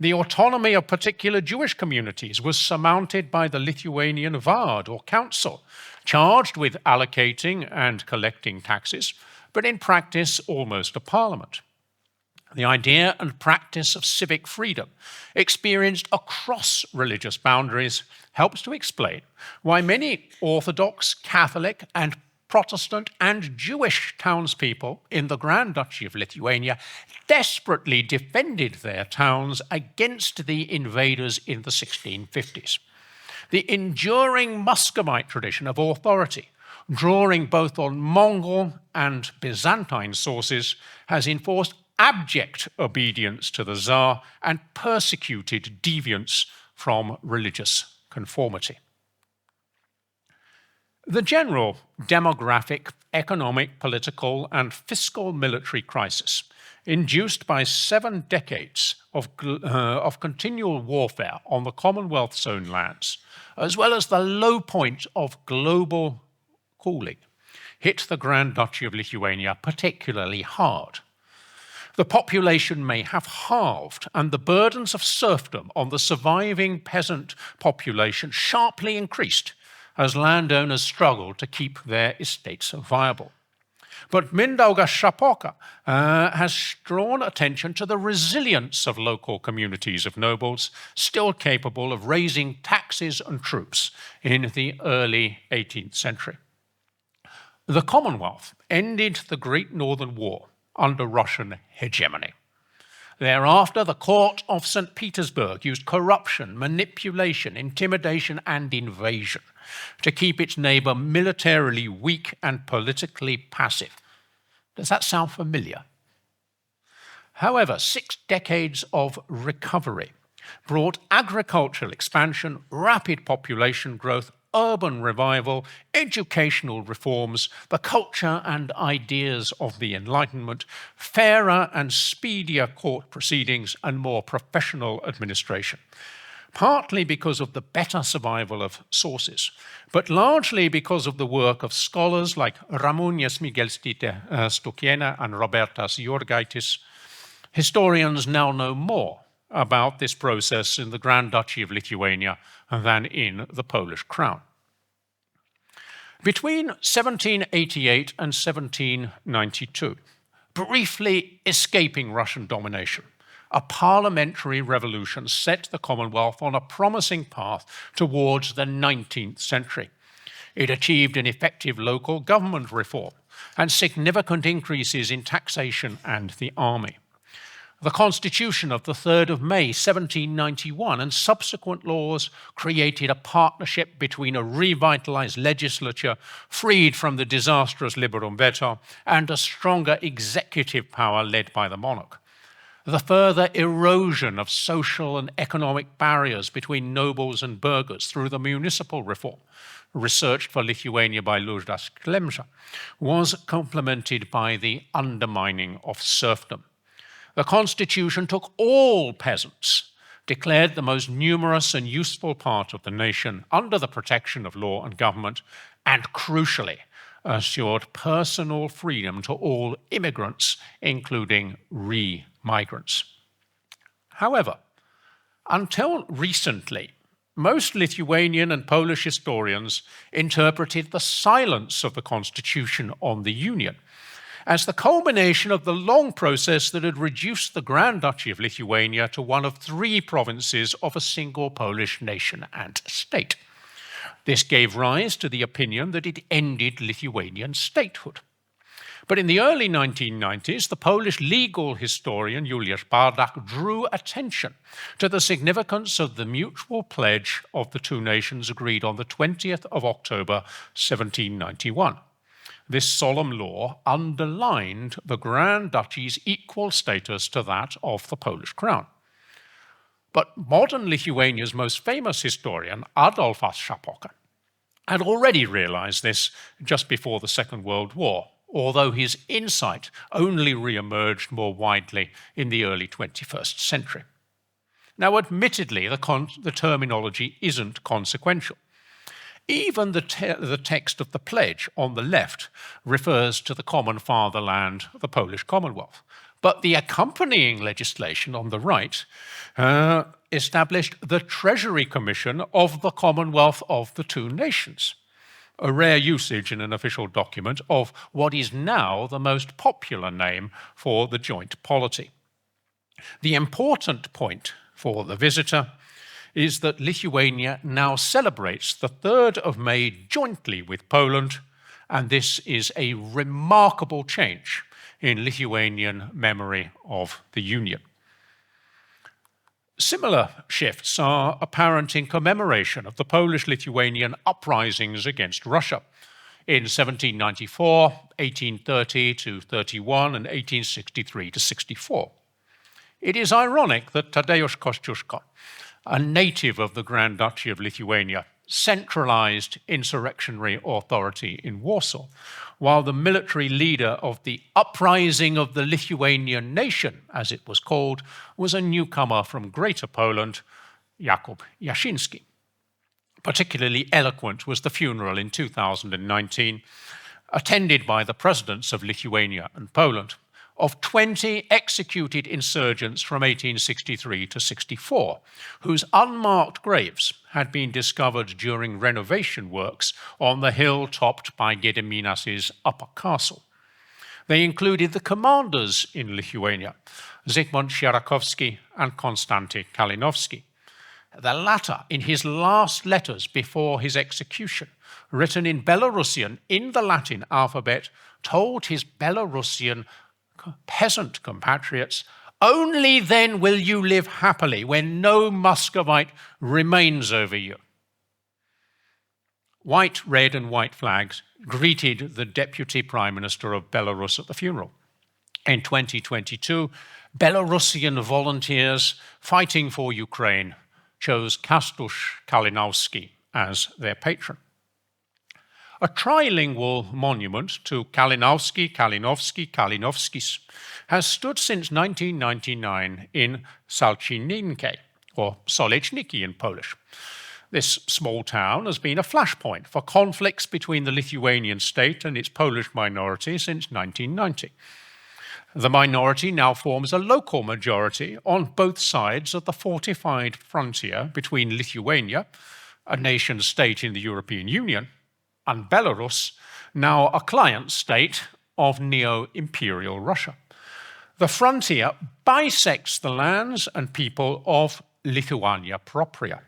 The autonomy of particular Jewish communities was surmounted by the Lithuanian Vard, or council, charged with allocating and collecting taxes, but in practice almost a parliament. The idea and practice of civic freedom, experienced across religious boundaries, helps to explain why many Orthodox, Catholic, and Protestant and Jewish townspeople in the Grand Duchy of Lithuania desperately defended their towns against the invaders in the 1650s. The enduring Muscovite tradition of authority, drawing both on Mongol and Byzantine sources, has enforced abject obedience to the Tsar and persecuted deviance from religious conformity. The general demographic, economic, political, and fiscal military crisis, induced by 7 decades of continual warfare on the Commonwealth's own lands, as well as the low point of global cooling, hit the Grand Duchy of Lithuania particularly hard. The population may have halved, and the burdens of serfdom on the surviving peasant population sharply increased as landowners struggled to keep their estates viable. But Mindaugas Šapoka has drawn attention to the resilience of local communities of nobles still capable of raising taxes and troops in the early 18th century. The Commonwealth ended the Great Northern War under Russian hegemony. Thereafter, the court of St. Petersburg used corruption, manipulation, intimidation, and invasion to keep its neighbor militarily weak and politically passive. Does that sound familiar? However, 6 decades of recovery brought agricultural expansion, rapid population growth, urban revival, educational reforms, the culture and ideas of the Enlightenment, fairer and speedier court proceedings, and more professional administration. Partly because of the better survival of sources, but largely because of the work of scholars like Ramunės Migelstytė Stukienė and Robertas Jurgaitis, historians now know more about this process in the Grand Duchy of Lithuania than in the Polish crown. Between 1788 and 1792, briefly escaping Russian domination, a parliamentary revolution set the Commonwealth on a promising path towards the 19th century. It achieved an effective local government reform and significant increases in taxation and the army. The Constitution of the 3rd of May 1791 and subsequent laws created a partnership between a revitalized legislature freed from the disastrous liberum veto and a stronger executive power led by the monarch. the further erosion of social and economic barriers between nobles and burghers through the municipal reform, researched for Lithuania by Liudas Klemša, was complemented by the undermining of serfdom. The constitution took all peasants, declared the most numerous and useful part of the nation under the protection of law and government, and crucially, assured personal freedom to all immigrants, including re-migrants. However, until recently, most Lithuanian and Polish historians interpreted the silence of the constitution on the Union as the culmination of the long process that had reduced the Grand Duchy of Lithuania to one of 3 provinces of a single Polish nation and state. This gave rise to the opinion that it ended Lithuanian statehood. But in the early 1990s, the Polish legal historian Juliusz Bardak drew attention to the significance of the mutual pledge of the 2 nations agreed on the 20th of October, 1791. This solemn law underlined the Grand Duchy's equal status to that of the Polish crown. But modern Lithuania's most famous historian, Adolfas Šapoka, had already realized this just before the Second World War, although his insight only re-emerged more widely in the early 21st century. Now, admittedly, the terminology isn't consequential. Even the text of the pledge on the left refers to the common fatherland, the Polish Commonwealth. But the accompanying legislation on the right established the Treasury Commission of the Commonwealth of the 2 nations, a rare usage in an official document of what is now the most popular name for the joint polity. The important point for the visitor is that Lithuania now celebrates the 3rd of May jointly with Poland, and this is a remarkable change in Lithuanian memory of the Union. Similar shifts are apparent in commemoration of the Polish-Lithuanian uprisings against Russia in 1794, 1830 to 31, and 1863 to 64. It is ironic that Tadeusz Kościuszko, a native of the Grand Duchy of Lithuania, centralized insurrectionary authority in Warsaw, while the military leader of the uprising of the Lithuanian nation, as it was called, was a newcomer from Greater Poland, Jakub Jaszyński. Particularly eloquent was the funeral in 2019, attended by the presidents of Lithuania and Poland, of 20 executed insurgents from 1863 to 64, whose unmarked graves had been discovered during renovation works on the hill topped by Gediminas' upper castle. They included the commanders in Lithuania, Zygmunt Sierakowski and Konstanty Kalinowski. The latter, in his last letters before his execution, written in Belarusian in the Latin alphabet, told his Belarusian peasant compatriots, "Only then will you live happily, when no Muscovite remains over you." White, red, and white flags greeted the Deputy Prime Minister of Belarus at the funeral. In 2022, Belarusian volunteers fighting for Ukraine chose Kastusz Kalinowski as their patron. A trilingual monument to Kalinowski, Kalinowski, Kalinowskis has stood since 1999 in Salczyninki, or Soleczniki in Polish. This small town has been a flashpoint for conflicts between the Lithuanian state and its Polish minority since 1990. The minority now forms a local majority on both sides of the fortified frontier between Lithuania, a nation-state in the European Union, and Belarus, now a client state of neo-imperial Russia. The frontier bisects the lands and people of Lithuania propria.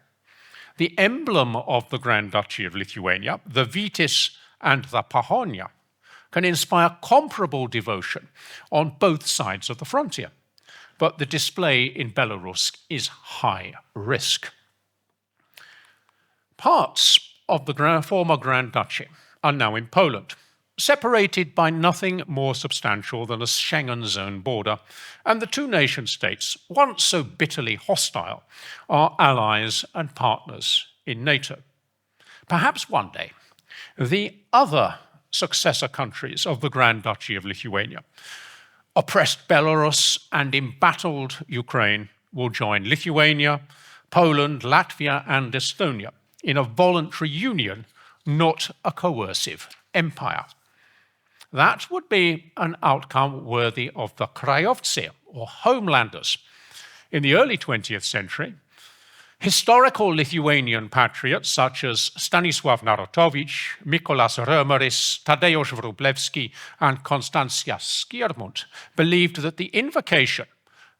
The emblem of the Grand Duchy of Lithuania, the Vytis and the Pahonia, can inspire comparable devotion on both sides of the frontier, but the display in Belarus is high risk. Parts of the former Grand Duchy are now in Poland, separated by nothing more substantial than a Schengen zone border, and the two nation-states, once so bitterly hostile, are allies and partners in NATO. Perhaps one day, the other successor countries of the Grand Duchy of Lithuania, oppressed Belarus and embattled Ukraine, will join Lithuania, Poland, Latvia, and Estonia in a voluntary union, not a coercive empire. That would be an outcome worthy of the krajovci, or homelanders. In the early 20th century, historical Lithuanian patriots such as Stanisław Narutowicz, Mykolas Romeris, Tadeusz Wróblewski, and Konstancja Skiermund believed that the invocation,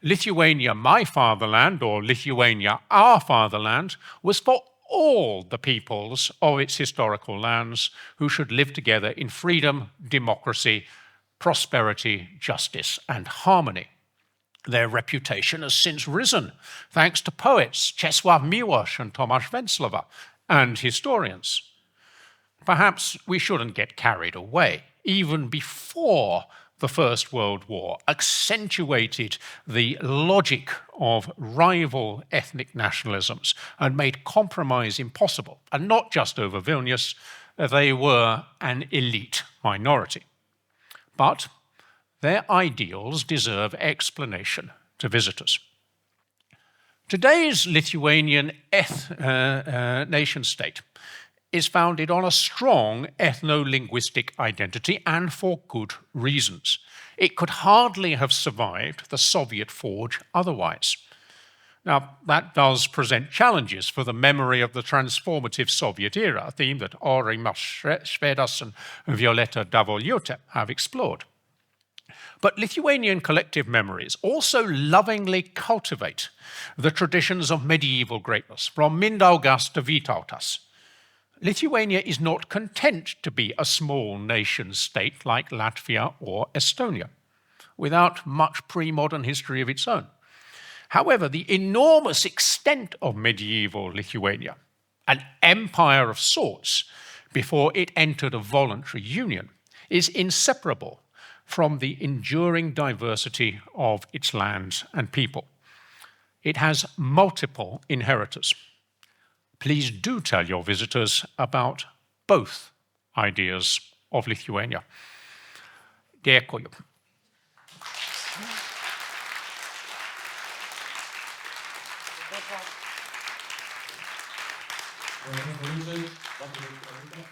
Lithuania, my fatherland, or Lithuania, our fatherland, was for all the peoples of its historical lands who should live together in freedom, democracy, prosperity, justice, and harmony. Their reputation has since risen, thanks to poets Czesław Miłosz and Tomasz Venclova, and historians. Perhaps we shouldn't get carried away. Even before the First World War accentuated the logic of rival ethnic nationalisms and made compromise impossible, and not just over Vilnius, they were an elite minority. But their ideals deserve explanation to visitors. Today's Lithuanian nation-state is founded on a strong ethno-linguistic identity, and for good reasons. It could hardly have survived the Soviet forge otherwise. Now, that does present challenges for the memory of the transformative Soviet era, a theme that Aurimas Švedas and Violeta Davoljute have explored. But Lithuanian collective memories also lovingly cultivate the traditions of medieval greatness, from Mindaugas to Vytautas. Lithuania is not content to be a small nation-state like Latvia or Estonia, without much pre-modern history of its own. However, the enormous extent of medieval Lithuania, an empire of sorts before it entered a voluntary union, is inseparable from the enduring diversity of its lands and people. It has multiple inheritors. Please do tell your visitors about both ideas of Lithuania. Dėkoju. Thank you.